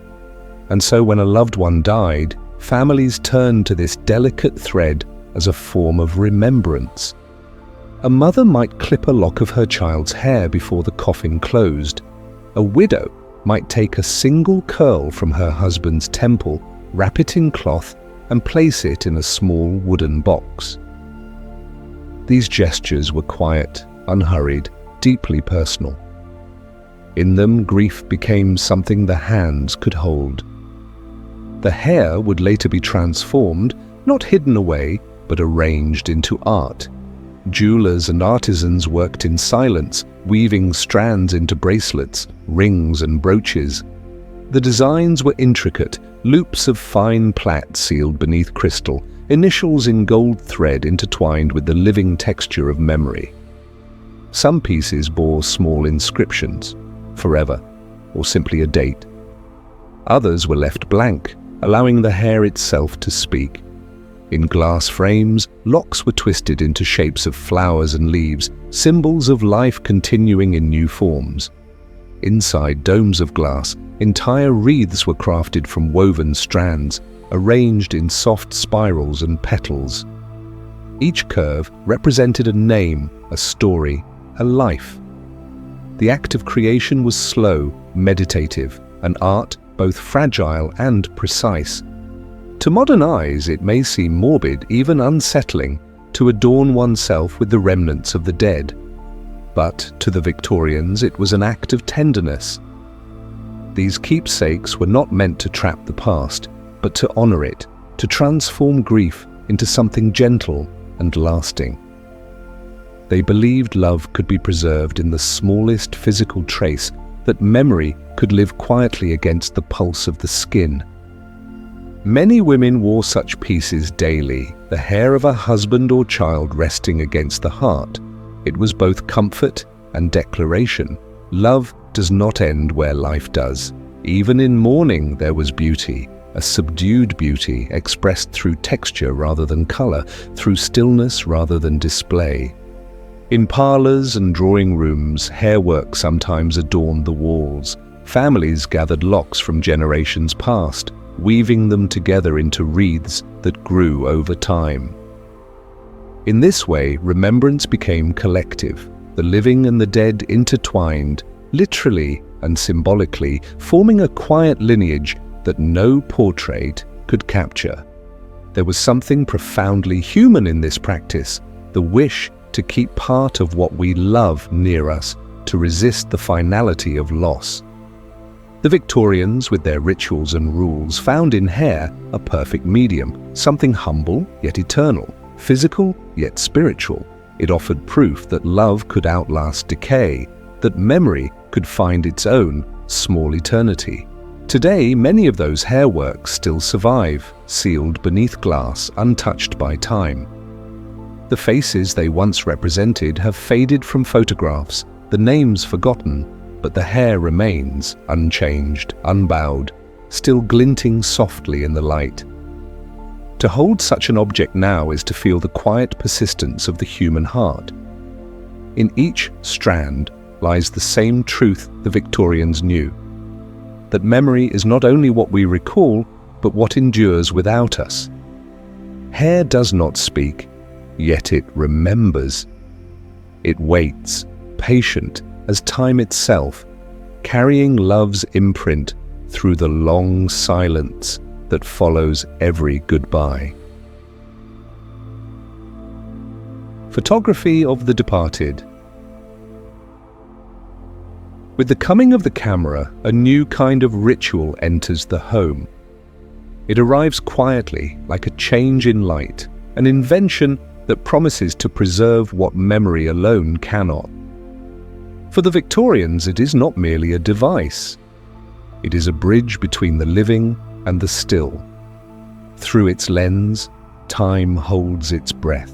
And so when a loved one died, families turned to this delicate thread as a form of remembrance. A mother might clip a lock of her child's hair before the coffin closed. A widow might take a single curl from her husband's temple, wrap it in cloth, and place it in a small wooden box. These gestures were quiet, unhurried, deeply personal. In them, grief became something the hands could hold. The hair would later be transformed, not hidden away, but arranged into art. Jewelers and artisans worked in silence, weaving strands into bracelets, rings and brooches. The designs were intricate, loops of fine plait sealed beneath crystal, initials in gold thread intertwined with the living texture of memory. Some pieces bore small inscriptions, forever, or simply a date. Others were left blank, allowing the hair itself to speak. In glass frames, locks were twisted into shapes of flowers and leaves, symbols of life continuing in new forms. Inside domes of glass, entire wreaths were crafted from woven strands, arranged in soft spirals and petals. Each curve represented a name, a story, a life. The act of creation was slow, meditative, an art both fragile and precise. To modern eyes, it may seem morbid, even unsettling, to adorn oneself with the remnants of the dead. But to the Victorians, it was an act of tenderness. These keepsakes were not meant to trap the past, but to honor it, to transform grief into something gentle and lasting. They believed love could be preserved in the smallest physical trace, that memory could live quietly against the pulse of the skin. Many women wore such pieces daily, the hair of a husband or child resting against the heart. It was both comfort and declaration. Love does not end where life does. Even in mourning there was beauty, a subdued beauty expressed through texture rather than color, through stillness rather than display. In parlors and drawing rooms, hairwork sometimes adorned the walls. Families gathered locks from generations past, weaving them together into wreaths that grew over time. In this way, remembrance became collective, the living and the dead intertwined, literally and symbolically, forming a quiet lineage that no portrait could capture. There was something profoundly human in this practice, the wish to keep part of what we love near us, to resist the finality of loss. The Victorians, with their rituals and rules, found in hair a perfect medium, something humble yet eternal, physical yet spiritual. It offered proof that love could outlast decay, that memory could find its own small eternity. Today, many of those hair works still survive, sealed beneath glass, untouched by time. The faces they once represented have faded from photographs, the names forgotten, but the hair remains, unchanged, unbowed, still glinting softly in the light. To hold such an object now is to feel the quiet persistence of the human heart. In each strand lies the same truth the Victorians knew, that memory is not only what we recall, but what endures without us. Hair does not speak, yet it remembers. It waits, patient as time itself, carrying love's imprint through the long silence that follows every goodbye. Photography of the departed. With the coming of the camera, a new kind of ritual enters the home. It arrives quietly, like a change in light, an invention that promises to preserve what memory alone cannot. For the Victorians, it is not merely a device. It is a bridge between the living and the still. Through its lens, time holds its breath.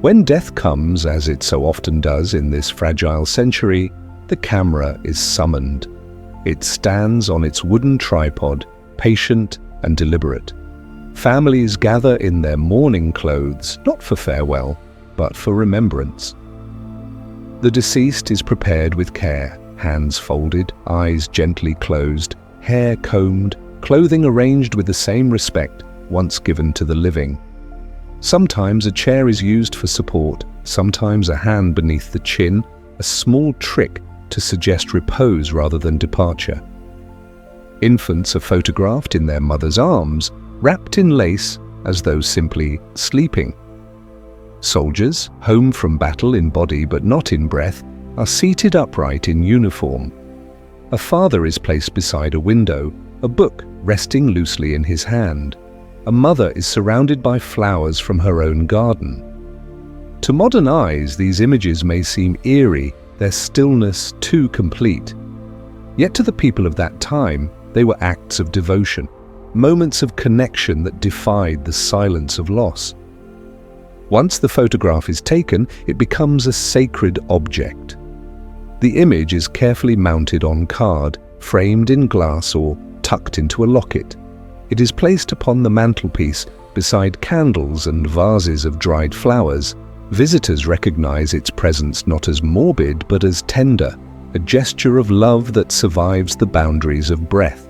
When death comes, as it so often does in this fragile century, the camera is summoned. It stands on its wooden tripod, patient and deliberate. Families gather in their mourning clothes, not for farewell, but for remembrance. The deceased is prepared with care, hands folded, eyes gently closed, hair combed, clothing arranged with the same respect once given to the living. Sometimes a chair is used for support, sometimes a hand beneath the chin, a small trick to suggest repose rather than departure. Infants are photographed in their mother's arms, wrapped in lace as though simply sleeping. Soldiers, home from battle in body but not in breath, are seated upright in uniform. A father is placed beside a window, a book resting loosely in his hand. A mother is surrounded by flowers from her own garden. To modern eyes, these images may seem eerie, their stillness too complete. Yet to the people of that time, they were acts of devotion, moments of connection that defied the silence of loss. Once the photograph is taken, it becomes a sacred object. The image is carefully mounted on card, framed in glass or tucked into a locket. It is placed upon the mantelpiece beside candles and vases of dried flowers. Visitors recognize its presence not as morbid but as tender, a gesture of love that survives the boundaries of breath.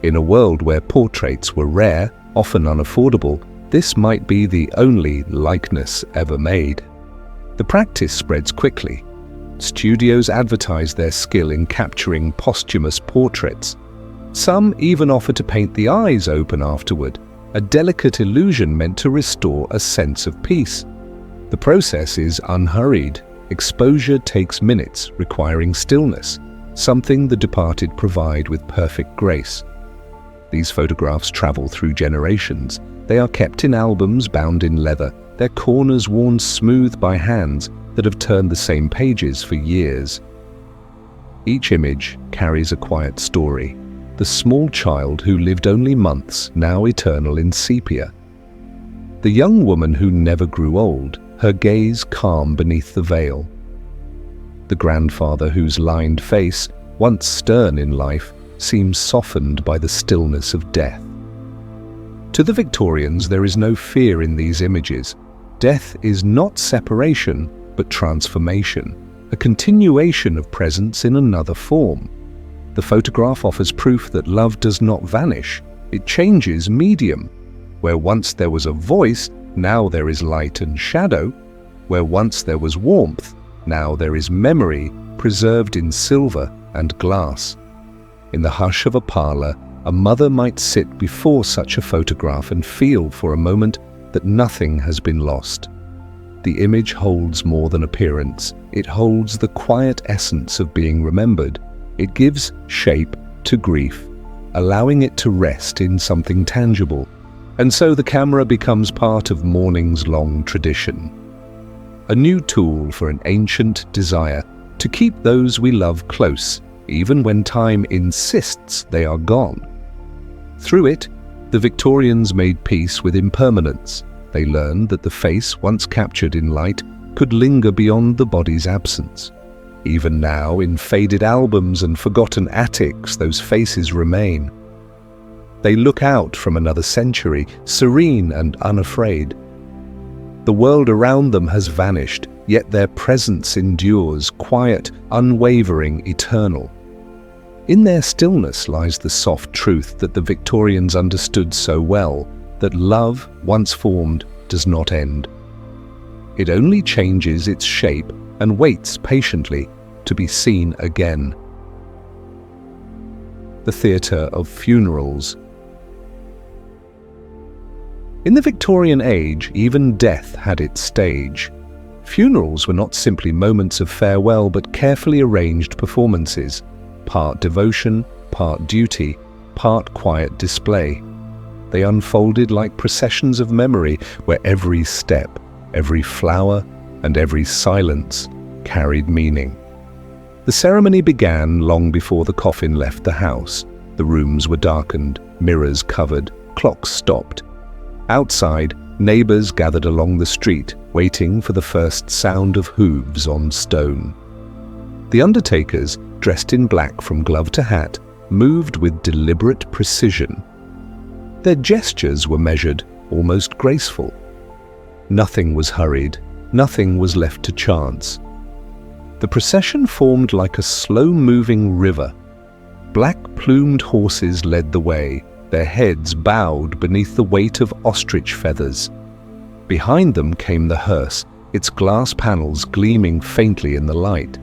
In a world where portraits were rare, often unaffordable, this might be the only likeness ever made. The practice spreads quickly. Studios advertise their skill in capturing posthumous portraits. Some even offer to paint the eyes open afterward, a delicate illusion meant to restore a sense of peace. The process is unhurried. Exposure takes minutes, requiring stillness, something the departed provide with perfect grace. These photographs travel through generations. They are kept in albums bound in leather, their corners worn smooth by hands that have turned the same pages for years. Each image carries a quiet story. The small child who lived only months, now eternal in sepia. The young woman who never grew old, her gaze calm beneath the veil. The grandfather whose lined face, once stern in life, seems softened by the stillness of death. To the Victorians, there is no fear in these images. Death is not separation, but transformation, a continuation of presence in another form. The photograph offers proof that love does not vanish. It changes medium. Where once there was a voice, now there is light and shadow. Where once there was warmth, now there is memory, preserved in silver and glass. In the hush of a parlor, a mother might sit before such a photograph and feel for a moment that nothing has been lost. The image holds more than appearance. It holds the quiet essence of being remembered. It gives shape to grief, allowing it to rest in something tangible. And so the camera becomes part of mourning's long tradition. A new tool for an ancient desire to keep those we love close, even when time insists they are gone. Through it, the Victorians made peace with impermanence. They learned that the face, once captured in light, could linger beyond the body's absence. Even now, in faded albums and forgotten attics, those faces remain. They look out from another century, serene and unafraid. The world around them has vanished, yet their presence endures, quiet, unwavering, eternal. In their stillness lies the soft truth that the Victorians understood so well, that love, once formed, does not end. It only changes its shape and waits patiently to be seen again. The theatre of funerals. In the Victorian age, even death had its stage. Funerals were not simply moments of farewell, but carefully arranged performances, part devotion, part duty, part quiet display. They unfolded like processions of memory, where every step, every flower, and every silence carried meaning. The ceremony began long before the coffin left the house. The rooms were darkened, mirrors covered, clocks stopped. Outside, neighbors gathered along the street, waiting for the first sound of hooves on stone. The undertakers, dressed in black from glove to hat, moved with deliberate precision. Their gestures were measured, almost graceful. Nothing was hurried, nothing was left to chance. The procession formed like a slow-moving river. Black-plumed horses led the way, their heads bowed beneath the weight of ostrich feathers. Behind them came the hearse, its glass panels gleaming faintly in the light.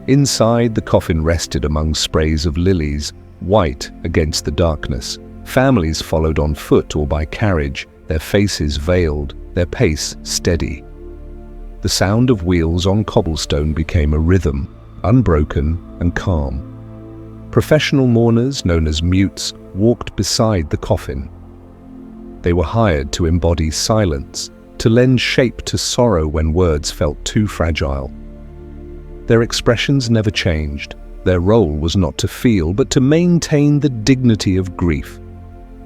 Inside, the coffin rested among sprays of lilies, white against the darkness. Families followed on foot or by carriage, their faces veiled, their pace steady. The sound of wheels on cobblestone became a rhythm, unbroken and calm. Professional mourners, known as mutes, walked beside the coffin. They were hired to embody silence, to lend shape to sorrow when words felt too fragile. Their expressions never changed. Their role was not to feel, but to maintain the dignity of grief.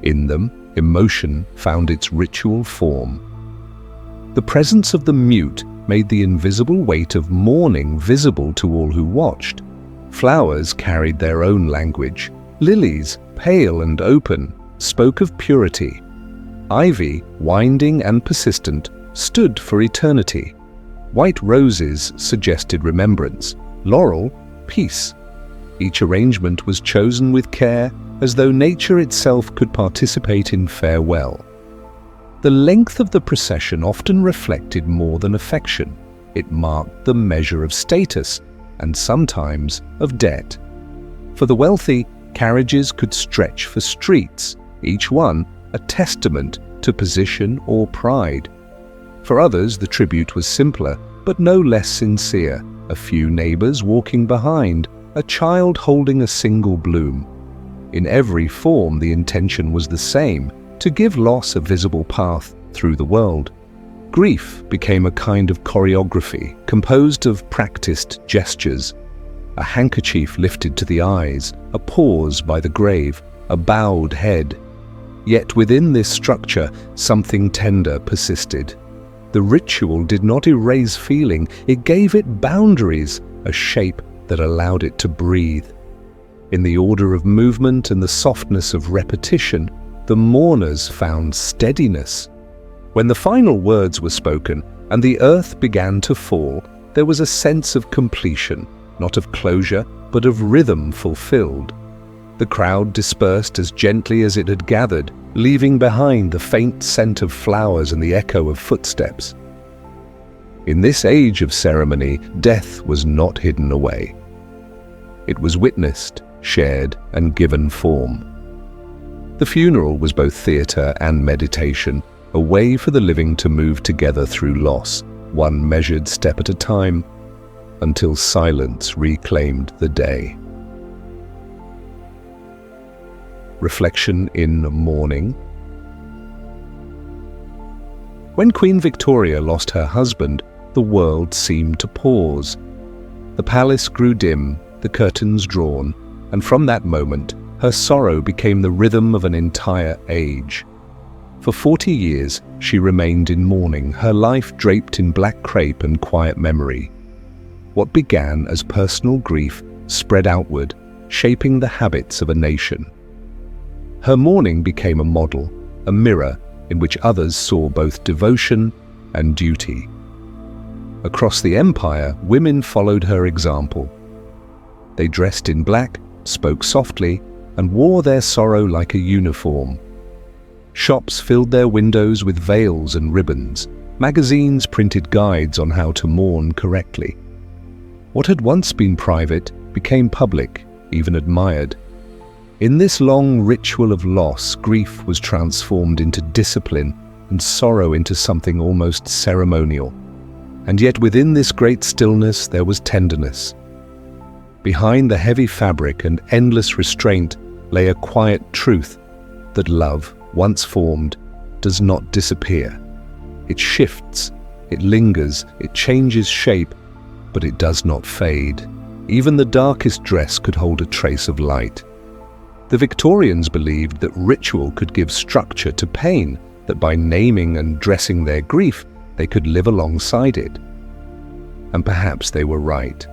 In them, emotion found its ritual form. The presence of the mute made the invisible weight of mourning visible to all who watched. Flowers carried their own language. Lilies, pale and open, spoke of purity. Ivy, winding and persistent, stood for eternity. White roses suggested remembrance. Laurel, peace. Each arrangement was chosen with care, as though nature itself could participate in farewell. The length of the procession often reflected more than affection. It marked the measure of status, and sometimes of debt. For the wealthy, carriages could stretch for streets, each one a testament to position or pride. For others, the tribute was simpler, but no less sincere. A few neighbors walking behind, a child holding a single bloom. In every form, the intention was the same, to give loss a visible path through the world. Grief became a kind of choreography, composed of practiced gestures. A handkerchief lifted to the eyes, a pause by the grave, a bowed head. Yet within this structure, something tender persisted. The ritual did not erase feeling, it gave it boundaries, a shape that allowed it to breathe. In the order of movement and the softness of repetition, the mourners found steadiness. When the final words were spoken and the earth began to fall, there was a sense of completion, not of closure, but of rhythm fulfilled. The crowd dispersed as gently as it had gathered, leaving behind the faint scent of flowers and the echo of footsteps. In this age of ceremony, death was not hidden away. It was witnessed, shared, and given form. The funeral was both theatre and meditation, a way for the living to move together through loss, one measured step at a time, until silence reclaimed the day. Reflection in mourning. When Queen Victoria lost her husband, the world seemed to pause. The palace grew dim, the curtains drawn, and from that moment, her sorrow became the rhythm of an entire age. For 40 years, she remained in mourning, her life draped in black crape and quiet memory. What began as personal grief spread outward, shaping the habits of a nation. Her mourning became a model, a mirror in which others saw both devotion and duty. Across the empire, women followed her example. They dressed in black, spoke softly, and wore their sorrow like a uniform. Shops filled their windows with veils and ribbons. Magazines printed guides on how to mourn correctly. What had once been private became public, even admired. In this long ritual of loss, grief was transformed into discipline and sorrow into something almost ceremonial. And yet within this great stillness there was tenderness. Behind the heavy fabric and endless restraint lay a quiet truth that love, once formed, does not disappear. It shifts, it lingers, it changes shape, but it does not fade. Even the darkest dress could hold a trace of light. The Victorians believed that ritual could give structure to pain, that by naming and dressing their grief, they could live alongside it. And perhaps they were right.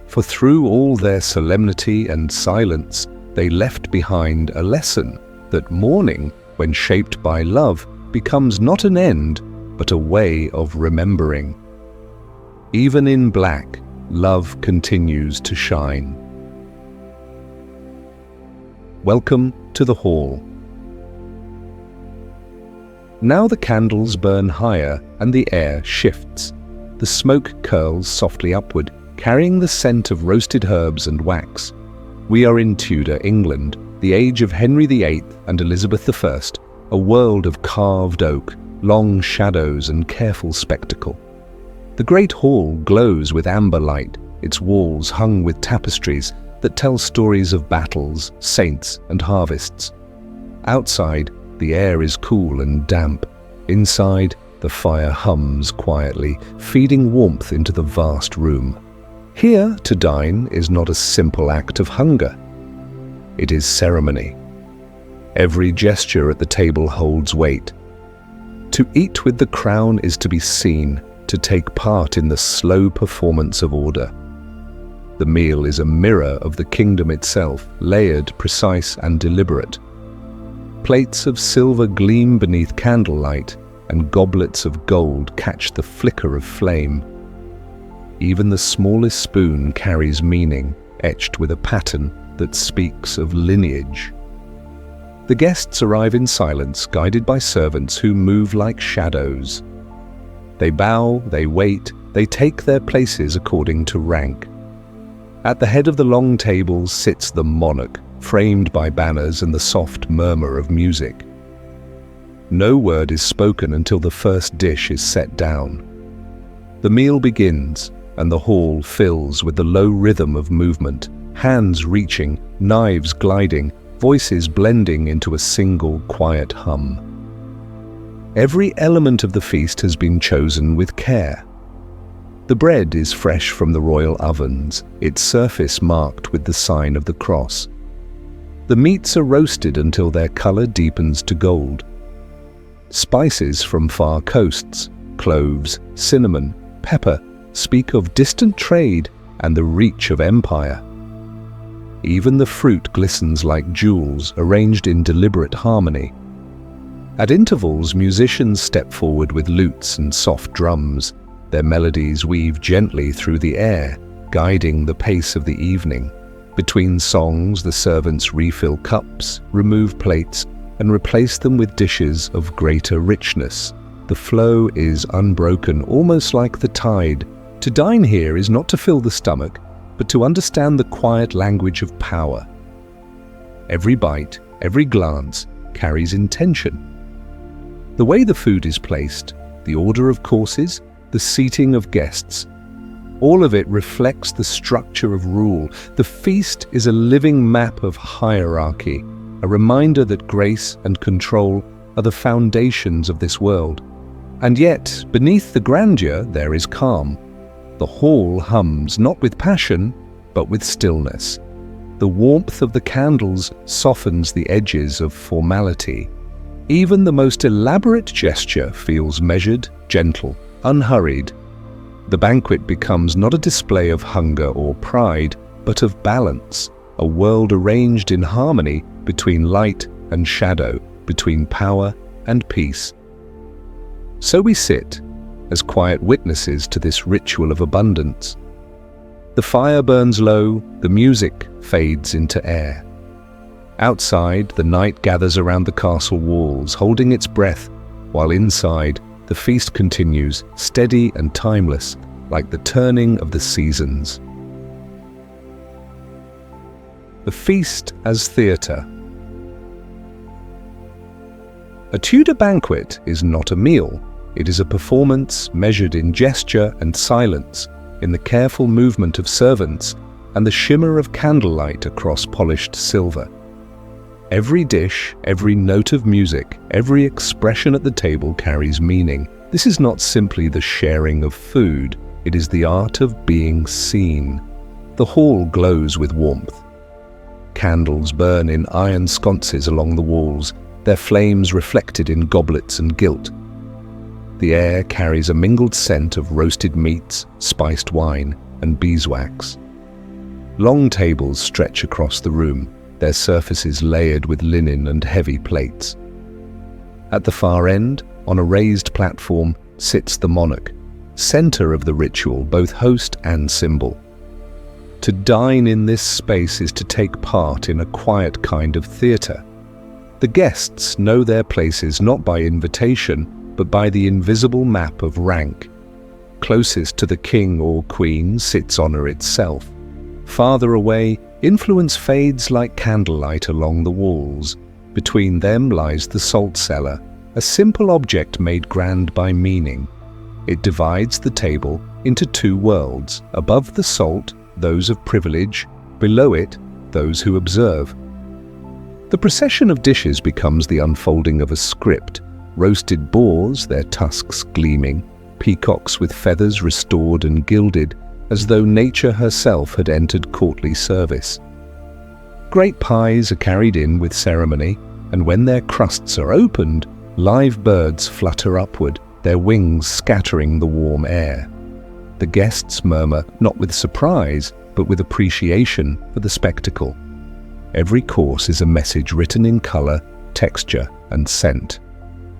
For through all their solemnity and silence, they left behind a lesson that mourning, when shaped by love, becomes not an end, but a way of remembering. Even in black, love continues to shine. Welcome to the hall. Now the candles burn higher and the air shifts. The smoke curls softly upward, carrying the scent of roasted herbs and wax. We are in Tudor England, the age of Henry VIII and Elizabeth I, a world of carved oak, long shadows and careful spectacle. The great hall glows with amber light, its walls hung with tapestries that tell stories of battles, saints, and harvests. Outside, the air is cool and damp. Inside, the fire hums quietly, feeding warmth into the vast room. Here, to dine is not a simple act of hunger. It is ceremony. Every gesture at the table holds weight. To eat with the crown is to be seen, to take part in the slow performance of order. The meal is a mirror of the kingdom itself, layered, precise, and deliberate. Plates of silver gleam beneath candlelight, and goblets of gold catch the flicker of flame. Even the smallest spoon carries meaning, etched with a pattern that speaks of lineage. The guests arrive in silence, guided by servants who move like shadows. They bow, they wait, they take their places according to rank. At the head of the long tables sits the monarch, framed by banners and the soft murmur of music. No word is spoken until the first dish is set down. The meal begins, and the hall fills with the low rhythm of movement, hands reaching, knives gliding, voices blending into a single quiet hum. Every element of the feast has been chosen with care. The bread is fresh from the royal ovens, its surface marked with the sign of the cross. The meats are roasted until their color deepens to gold. Spices from far coasts, cloves, cinnamon, pepper, speak of distant trade and the reach of empire. Even the fruit glistens like jewels, arranged in deliberate harmony. At intervals, musicians step forward with lutes and soft drums. Their melodies weave gently through the air, guiding the pace of the evening. Between songs, the servants refill cups, remove plates, and replace them with dishes of greater richness. The flow is unbroken, almost like the tide. To dine here is not to fill the stomach, but to understand the quiet language of power. Every bite, every glance carries intention. The way the food is placed, the order of courses, the seating of guests, all of it reflects the structure of rule. The feast is a living map of hierarchy, a reminder that grace and control are the foundations of this world. And yet, beneath the grandeur, there is calm. The hall hums not with passion, but with stillness. The warmth of the candles softens the edges of formality. Even the most elaborate gesture feels measured, gentle, unhurried. The banquet becomes not a display of hunger or pride, but of balance, a world arranged in harmony between light and shadow, between power and peace. So we sit, as quiet witnesses to this ritual of abundance. The fire burns low, the music fades into air. Outside, the night gathers around the castle walls, holding its breath, while inside, the feast continues, steady and timeless, like the turning of the seasons. The feast as theatre. A Tudor banquet is not a meal. It is a performance measured in gesture and silence, in the careful movement of servants and the shimmer of candlelight across polished silver. Every dish, every note of music, every expression at the table carries meaning. This is not simply the sharing of food, it is the art of being seen. The hall glows with warmth. Candles burn in iron sconces along the walls, their flames reflected in goblets and gilt. The air carries a mingled scent of roasted meats, spiced wine, and beeswax. Long tables stretch across the room, their surfaces layered with linen and heavy plates. At the far end, on a raised platform, sits the monarch, center of the ritual, both host and symbol. To dine in this space is to take part in a quiet kind of theatre. The guests know their places not by invitation, but by the invisible map of rank. Closest to the king or queen sits honor itself. Farther away, influence fades like candlelight along the walls. Between them lies the salt cellar, a simple object made grand by meaning. It divides the table into two worlds. Above the salt, those of privilege; below it, those who observe. The procession of dishes becomes the unfolding of a script. Roasted boars, their tusks gleaming, peacocks with feathers restored and gilded, as though nature herself had entered courtly service. Great pies are carried in with ceremony, and when their crusts are opened, live birds flutter upward, their wings scattering the warm air. The guests murmur, not with surprise, but with appreciation for the spectacle. Every course is a message written in color, texture, and scent.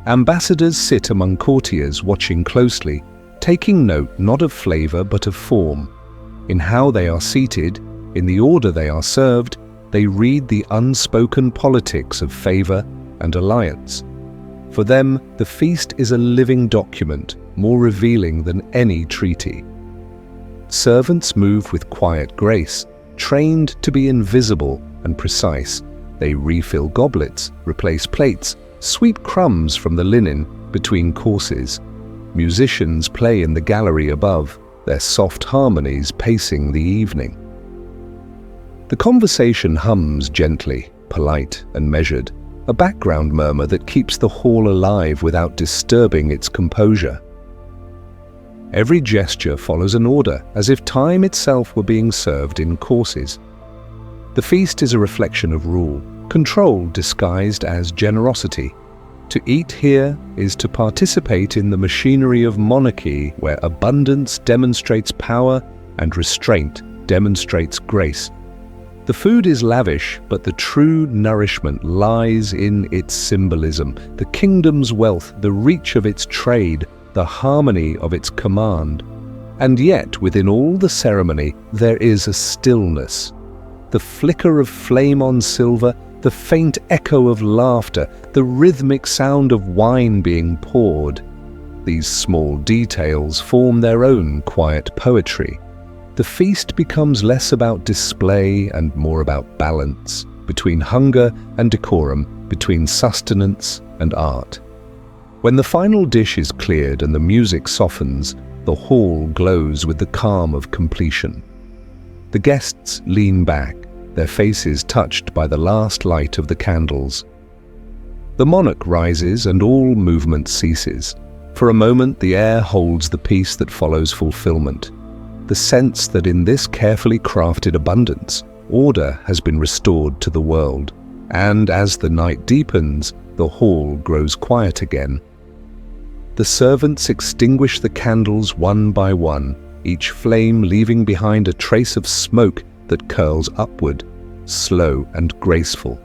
Ambassadors sit among courtiers, watching closely, taking note not of flavor but of form. In how they are seated, in the order they are served, they read the unspoken politics of favor and alliance. For them, the feast is a living document, more revealing than any treaty. Servants move with quiet grace, trained to be invisible and precise. They refill goblets, replace plates, sweep crumbs from the linen between courses. Musicians play in the gallery above, their soft harmonies pacing the evening. The conversation hums gently, polite and measured, a background murmur that keeps the hall alive without disturbing its composure. Every gesture follows an order, as if time itself were being served in courses. The feast is a reflection of rule, control disguised as generosity. To eat here is to participate in the machinery of monarchy, where abundance demonstrates power and restraint demonstrates grace. The food is lavish, but the true nourishment lies in its symbolism, the kingdom's wealth, the reach of its trade, the harmony of its command. And yet, within all the ceremony, there is a stillness. The flicker of flame on silver, the faint echo of laughter, the rhythmic sound of wine being poured. These small details form their own quiet poetry. The feast becomes less about display and more about balance, between hunger and decorum, between sustenance and art. When the final dish is cleared and the music softens, the hall glows with the calm of completion. The guests lean back, their faces touched by the last light of the candles. The monarch rises and all movement ceases. For a moment, the air holds the peace that follows fulfillment, the sense that in this carefully crafted abundance, order has been restored to the world, and as the night deepens, the hall grows quiet again. The servants extinguish the candles one by one, each flame leaving behind a trace of smoke that curls upward, slow and graceful.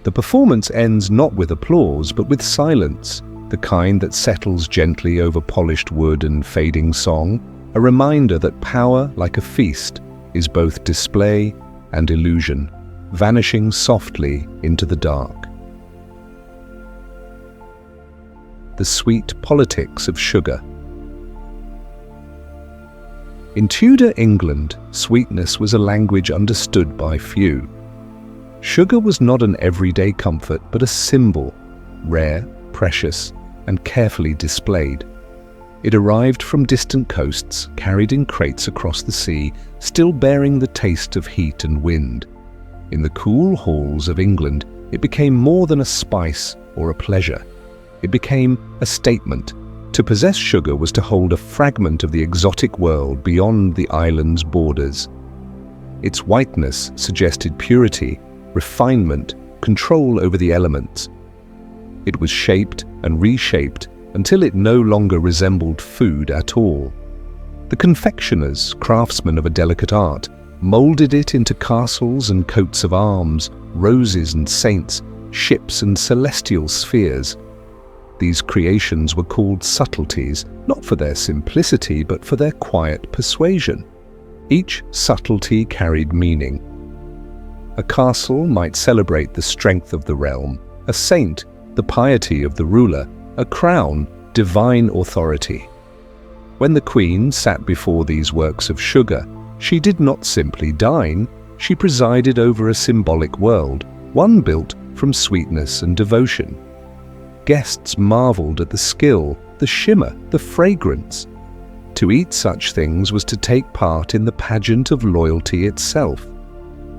The performance ends not with applause, but with silence, the kind that settles gently over polished wood and fading song, a reminder that power, like a feast, is both display and illusion, vanishing softly into the dark. The sweet politics of sugar. In Tudor England, sweetness was a language understood by few. Sugar was not an everyday comfort, but a symbol, rare, precious, and carefully displayed. It arrived from distant coasts, carried in crates across the sea, still bearing the taste of heat and wind. In the cool halls of England, it became more than a spice or a pleasure. It became a statement. To possess sugar was to hold a fragment of the exotic world beyond the island's borders. Its whiteness suggested purity, refinement, control over the elements. It was shaped and reshaped until it no longer resembled food at all. The confectioners, craftsmen of a delicate art, molded it into castles and coats of arms, roses and saints, ships and celestial spheres. These creations were called subtleties, not for their simplicity, but for their quiet persuasion. Each subtlety carried meaning. A castle might celebrate the strength of the realm, a saint, the piety of the ruler, a crown, divine authority. When the queen sat before these works of sugar, she did not simply dine, she presided over a symbolic world, one built from sweetness and devotion. Guests marveled at the skill, the shimmer, the fragrance. To eat such things was to take part in the pageant of loyalty itself.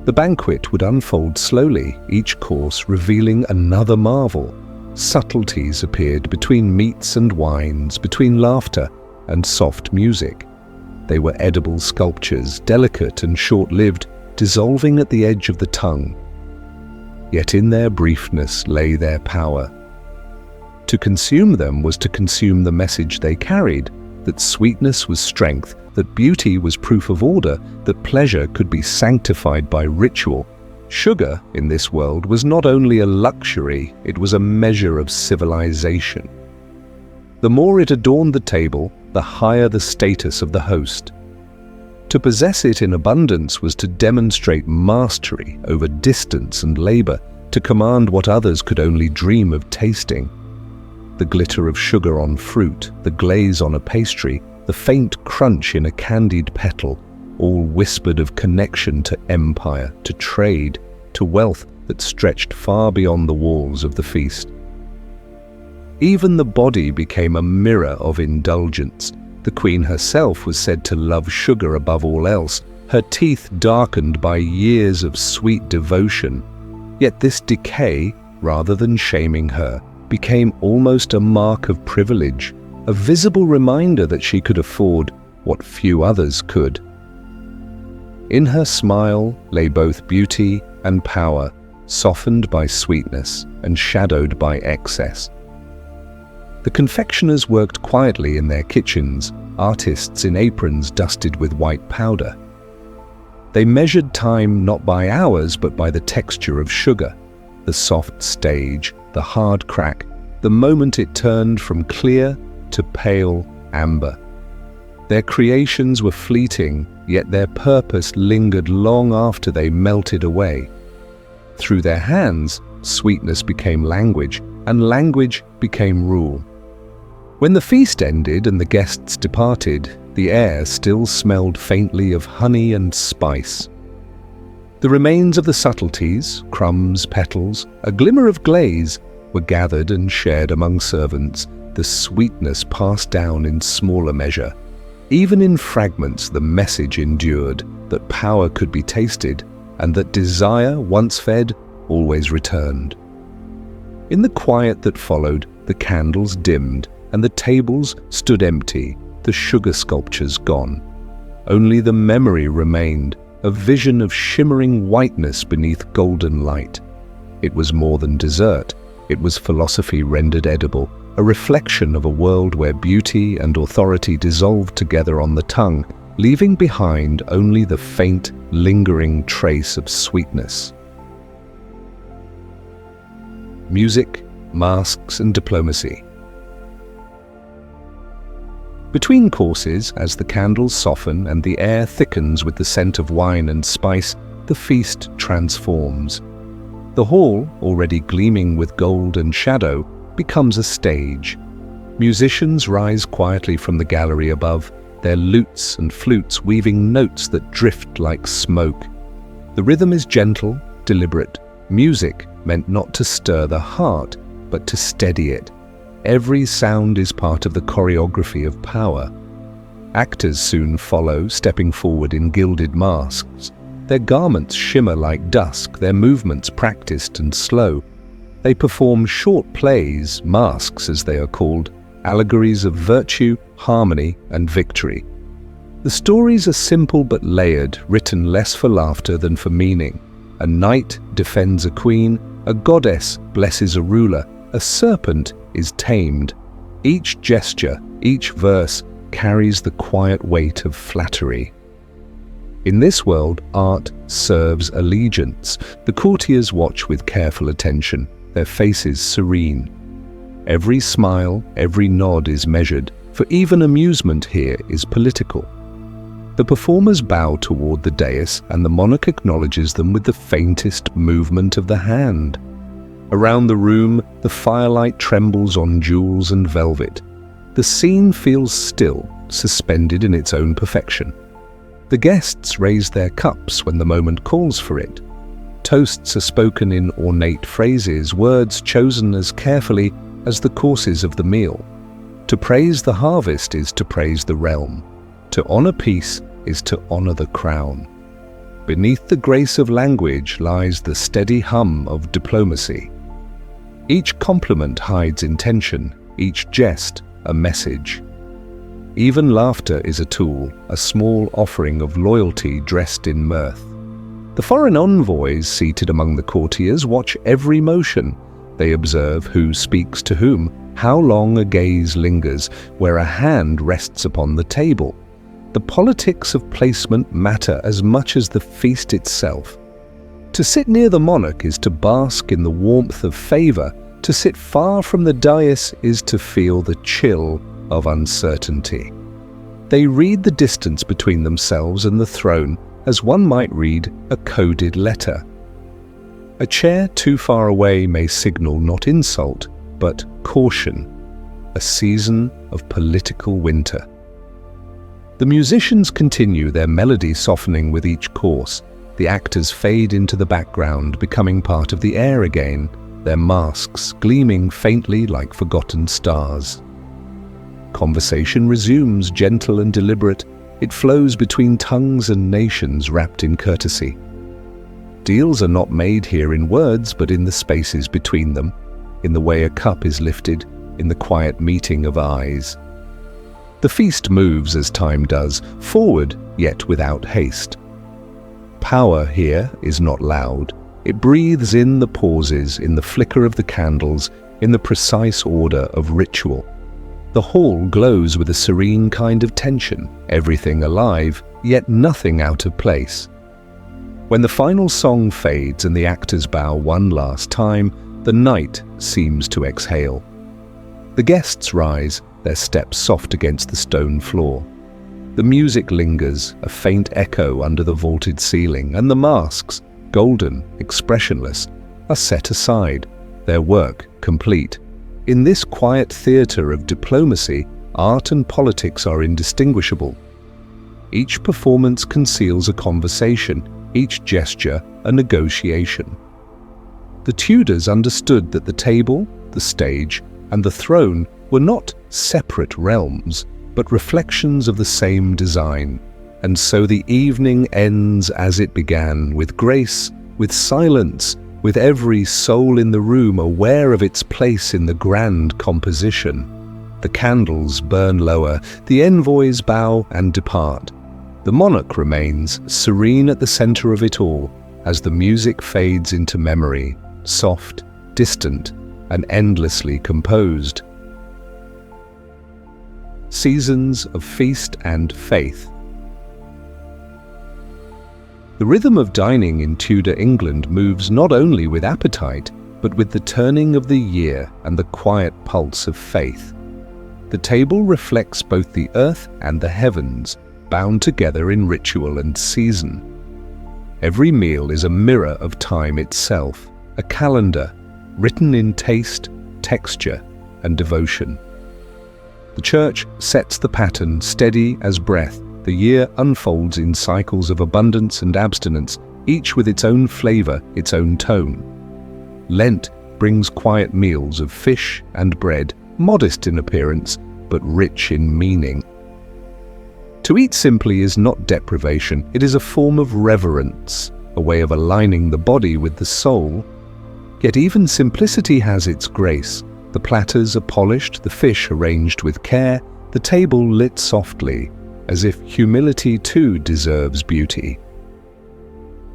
The banquet would unfold slowly, each course revealing another marvel. Subtleties appeared between meats and wines, between laughter and soft music. They were edible sculptures, delicate and short-lived, dissolving at the edge of the tongue. Yet in their briefness lay their power. To consume them was to consume the message they carried, that sweetness was strength, that beauty was proof of order, that pleasure could be sanctified by ritual. Sugar, in this world, was not only a luxury, it was a measure of civilization. The more it adorned the table, the higher the status of the host. To possess it in abundance was to demonstrate mastery over distance and labor, to command what others could only dream of tasting. The glitter of sugar on fruit, the glaze on a pastry, the faint crunch in a candied petal, all whispered of connection to empire, to trade, to wealth that stretched far beyond the walls of the feast. Even the body became a mirror of indulgence. The queen herself was said to love sugar above all else, her teeth darkened by years of sweet devotion. Yet this decay, rather than shaming her, became almost a mark of privilege, a visible reminder that she could afford what few others could. In her smile lay both beauty and power, softened by sweetness and shadowed by excess. The confectioners worked quietly in their kitchens, artists in aprons dusted with white powder. They measured time not by hours but by the texture of sugar, the soft stage, the hard crack, the moment it turned from clear to pale amber. Their creations were fleeting, yet their purpose lingered long after they melted away. Through their hands, sweetness became language, and language became rule. When the feast ended and the guests departed, the air still smelled faintly of honey and spice. The remains of the subtleties, crumbs, petals, a glimmer of glaze, were gathered and shared among servants, the sweetness passed down in smaller measure. Even in fragments the message endured, that power could be tasted, and that desire, once fed, always returned. In the quiet that followed, the candles dimmed, and the tables stood empty, the sugar sculptures gone. Only the memory remained, a vision of shimmering whiteness beneath golden light. It was more than dessert, it was philosophy rendered edible, a reflection of a world where beauty and authority dissolved together on the tongue, leaving behind only the faint, lingering trace of sweetness. Music, masks, and diplomacy. Between courses, as the candles soften and the air thickens with the scent of wine and spice, the feast transforms. The hall, already gleaming with gold and shadow, becomes a stage. Musicians rise quietly from the gallery above, their lutes and flutes weaving notes that drift like smoke. The rhythm is gentle, deliberate. Music meant not to stir the heart, but to steady it. Every sound is part of the choreography of power. Actors soon follow, stepping forward in gilded masks. Their garments shimmer like dusk, their movements practiced and slow. They perform short plays, masks as they are called, allegories of virtue, harmony, and victory. The stories are simple but layered, written less for laughter than for meaning. A knight defends a queen, a goddess blesses a ruler, a serpent is tamed. Each gesture, each verse carries the quiet weight of flattery. In this world, art serves allegiance. The courtiers watch with careful attention, their faces serene. Every smile, every nod is measured, for even amusement here is political. The performers bow toward the dais, and the monarch acknowledges them with the faintest movement of the hand. Around the room, the firelight trembles on jewels and velvet. The scene feels still, suspended in its own perfection. The guests raise their cups when the moment calls for it. Toasts are spoken in ornate phrases, words chosen as carefully as the courses of the meal. To praise the harvest is to praise the realm. To honor peace is to honor the crown. Beneath the grace of language lies the steady hum of diplomacy. Each compliment hides intention, each jest a message. Even laughter is a tool, a small offering of loyalty dressed in mirth. The foreign envoys seated among the courtiers watch every motion. They observe who speaks to whom, how long a gaze lingers, where a hand rests upon the table. The politics of placement matter as much as the feast itself. To sit near the monarch is to bask in the warmth of favor. To sit far from the dais is to feel the chill of uncertainty. They read the distance between themselves and the throne as one might read a coded letter. A chair too far away may signal not insult, but caution, a season of political winter. The musicians continue, their melody softening with each course. The actors fade into the background, becoming part of the air again, their masks gleaming faintly like forgotten stars. Conversation resumes, gentle and deliberate. It flows between tongues and nations wrapped in courtesy. Deals are not made here in words, but in the spaces between them, in the way a cup is lifted, in the quiet meeting of eyes. The feast moves as time does, forward yet without haste. Power here is not loud. It breathes in the pauses, in the flicker of the candles, in the precise order of ritual. The hall glows with a serene kind of tension, everything alive, yet nothing out of place. When the final song fades and the actors bow one last time, the night seems to exhale. The guests rise, their steps soft against the stone floor. The music lingers, a faint echo under the vaulted ceiling, and the masks, golden, expressionless, are set aside, their work complete. In this quiet theatre of diplomacy, art and politics are indistinguishable. Each performance conceals a conversation, each gesture a negotiation. The Tudors understood that the table, the stage, and the throne were not separate realms, but reflections of the same design. And so the evening ends as it began, with grace, with silence, with every soul in the room aware of its place in the grand composition. The candles burn lower, the envoys bow and depart. The monarch remains serene at the center of it all as the music fades into memory, soft, distant, and endlessly composed. Seasons of feast and faith. The rhythm of dining in Tudor England moves not only with appetite, but with the turning of the year and the quiet pulse of faith. The table reflects both the earth and the heavens, bound together in ritual and season. Every meal is a mirror of time itself, a calendar written in taste, texture, and devotion. The church sets the pattern steady as breath. The year unfolds in cycles of abundance and abstinence, each with its own flavor, its own tone. Lent brings quiet meals of fish and bread, modest in appearance, but rich in meaning. To eat simply is not deprivation, it is a form of reverence, a way of aligning the body with the soul. Yet even simplicity has its grace. The platters are polished, the fish arranged with care, the table lit softly, as if humility too deserves beauty.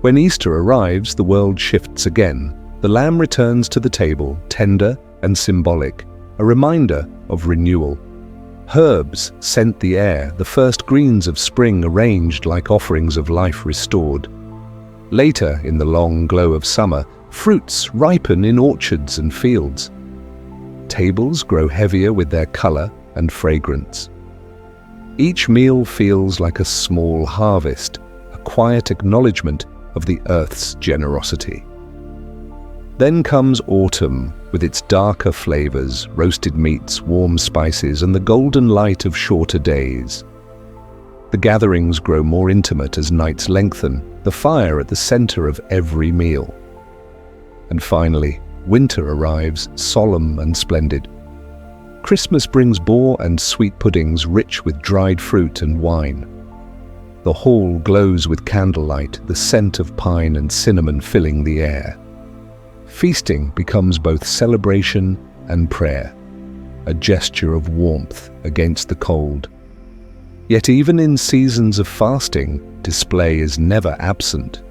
When Easter arrives, the world shifts again. The lamb returns to the table, tender and symbolic, a reminder of renewal. Herbs scent the air, the first greens of spring arranged like offerings of life restored. Later, in the long glow of summer, fruits ripen in orchards and fields. Tables grow heavier with their color and fragrance. Each meal feels like a small harvest, a quiet acknowledgement of the earth's generosity. Then comes autumn, with its darker flavors, roasted meats, warm spices, and the golden light of shorter days. The gatherings grow more intimate as nights lengthen, the fire at the center of every meal. And finally, winter arrives, solemn and splendid. Christmas brings boar and sweet puddings rich with dried fruit and wine. The hall glows with candlelight, the scent of pine and cinnamon filling the air. Feasting becomes both celebration and prayer, a gesture of warmth against the cold. Yet even in seasons of fasting, display is never absent.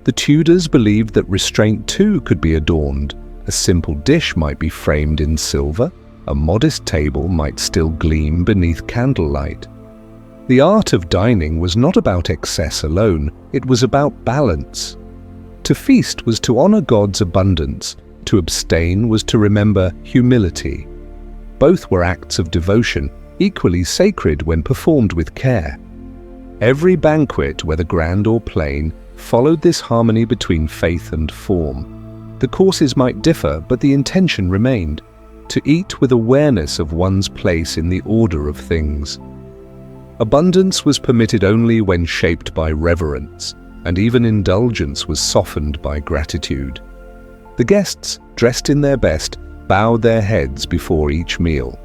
The Tudors believed that restraint too could be adorned. A simple dish might be framed in silver, a modest table might still gleam beneath candlelight. The art of dining was not about excess alone, it was about balance. To feast was to honor God's abundance, to abstain was to remember humility. Both were acts of devotion, equally sacred when performed with care. Every banquet, whether grand or plain, followed this harmony between faith and form. The courses might differ, but the intention remained, to eat with awareness of one's place in the order of things. Abundance was permitted only when shaped by reverence, and even indulgence was softened by gratitude. The guests, dressed in their best, bowed their heads before each meal.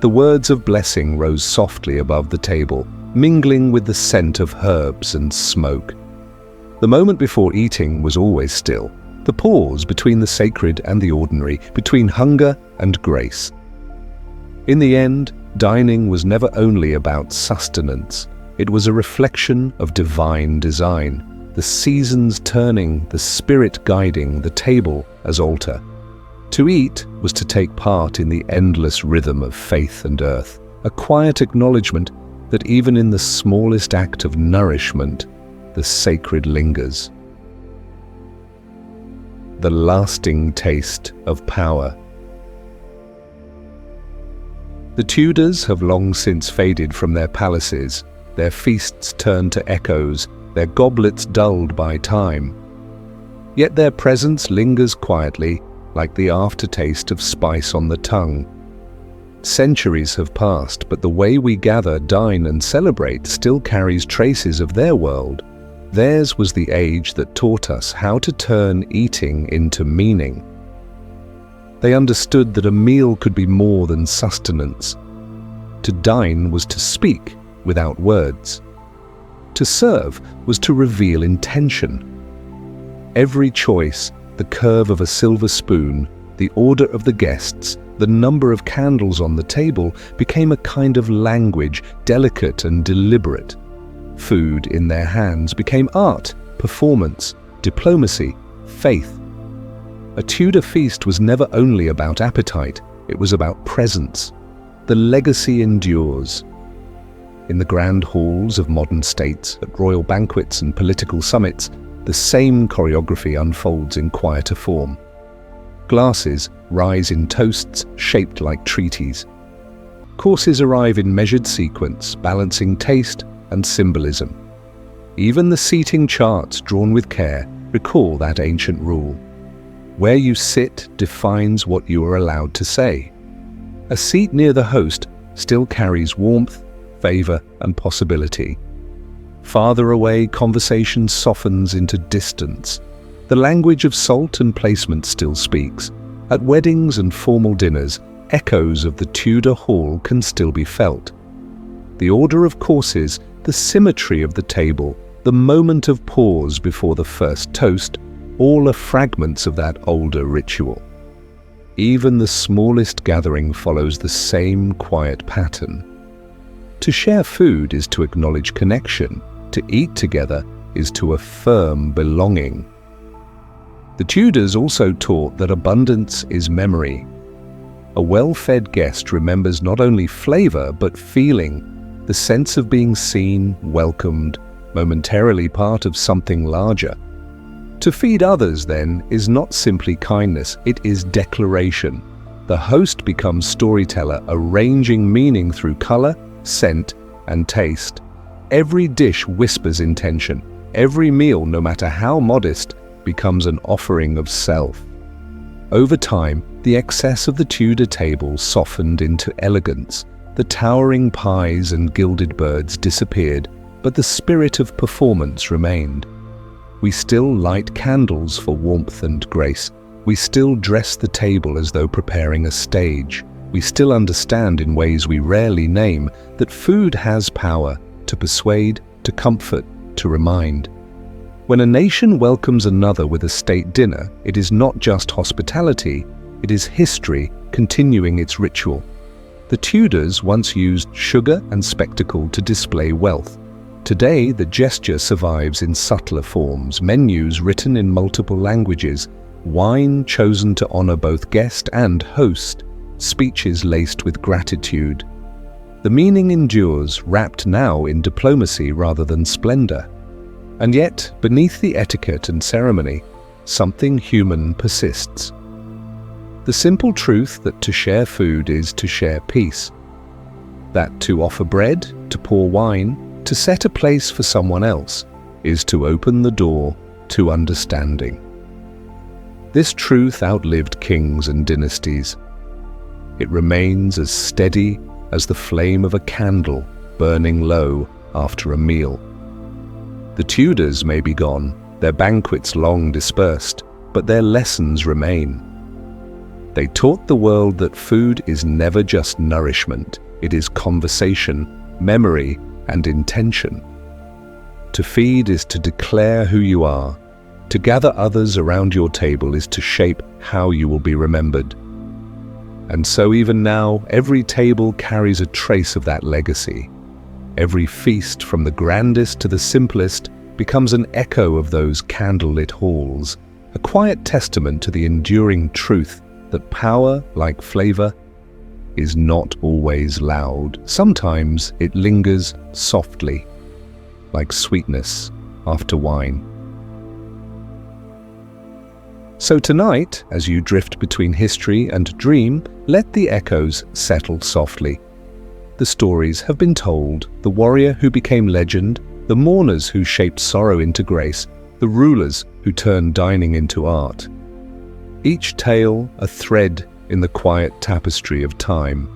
The words of blessing rose softly above the table, mingling with the scent of herbs and smoke. The moment before eating was always still, the pause between the sacred and the ordinary, between hunger and grace. In the end, dining was never only about sustenance, it was a reflection of divine design, the seasons turning, the spirit guiding, the table as altar. To eat was to take part in the endless rhythm of faith and earth, a quiet acknowledgement that even in the smallest act of nourishment, the sacred lingers. The lasting taste of power. The Tudors have long since faded from their palaces, their feasts turned to echoes, their goblets dulled by time. Yet their presence lingers quietly, like the aftertaste of spice on the tongue. Centuries have passed, but the way we gather, dine, and celebrate still carries traces of their world. Theirs was the age that taught us how to turn eating into meaning. They understood that a meal could be more than sustenance. To dine was to speak without words. To serve was to reveal intention. Every choice, the curve of a silver spoon, the order of the guests, the number of candles on the table became a kind of language, delicate and deliberate. Food in their hands became art, performance, diplomacy, faith. A Tudor feast was never only about appetite, it was about presence. The legacy endures. In the grand halls of modern states, at royal banquets and political summits, the same choreography unfolds in quieter form. Glasses rise in toasts shaped like treaties. Courses arrive in measured sequence, balancing taste and symbolism. Even the seating charts, drawn with care, recall that ancient rule. Where you sit defines what you are allowed to say. A seat near the host still carries warmth, favor, and possibility. Farther away, conversation softens into distance. The language of salt and placement still speaks. At weddings and formal dinners, echoes of the Tudor hall can still be felt. The order of courses, the symmetry of the table, the moment of pause before the first toast, all are fragments of that older ritual. Even the smallest gathering follows the same quiet pattern. To share food is to acknowledge connection. To eat together is to affirm belonging. The Tudors also taught that abundance is memory. A well-fed guest remembers not only flavor but feeling, the sense of being seen, welcomed, momentarily part of something larger. To feed others, then, is not simply kindness, it is declaration. The host becomes storyteller, arranging meaning through color, scent, and taste. Every dish whispers intention. Every meal, no matter how modest, becomes an offering of self. Over time, the excess of the Tudor table softened into elegance. The towering pies and gilded birds disappeared, but the spirit of performance remained. We still light candles for warmth and grace. We still dress the table as though preparing a stage. We still understand in ways we rarely name that food has power to persuade, to comfort, to remind. When a nation welcomes another with a state dinner, it is not just hospitality, it is history continuing its ritual. The Tudors once used sugar and spectacle to display wealth. Today, the gesture survives in subtler forms, menus written in multiple languages, wine chosen to honor both guest and host, speeches laced with gratitude. The meaning endures, wrapped now in diplomacy rather than splendor. And yet, beneath the etiquette and ceremony, something human persists. The simple truth that to share food is to share peace. That to offer bread, to pour wine, to set a place for someone else, is to open the door to understanding. This truth outlived kings and dynasties. It remains as steady as the flame of a candle burning low after a meal. The Tudors may be gone, their banquets long dispersed, but their lessons remain. They taught the world that food is never just nourishment, it is conversation, memory, and intention. To feed is to declare who you are. To gather others around your table is to shape how you will be remembered. And so even now, every table carries a trace of that legacy. Every feast, from the grandest to the simplest, becomes an echo of those candlelit halls, a quiet testament to the enduring truth that power, like flavor, is not always loud. Sometimes it lingers softly, like sweetness after wine. So tonight, as you drift between history and dream, let the echoes settle softly. The stories have been told, the warrior who became legend, the mourners who shaped sorrow into grace, the rulers who turned dining into art. Each tale a thread in the quiet tapestry of time.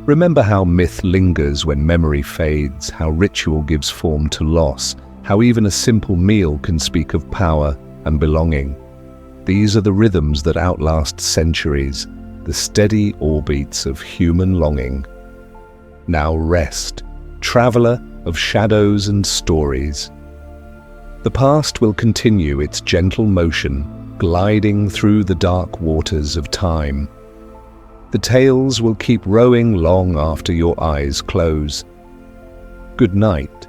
Remember how myth lingers when memory fades, how ritual gives form to loss, how even a simple meal can speak of power and belonging. These are the rhythms that outlast centuries, the steady orbits of human longing. Now rest, traveller of shadows and stories. The past will continue its gentle motion, gliding through the dark waters of time. The tales will keep rowing long after your eyes close. Good night.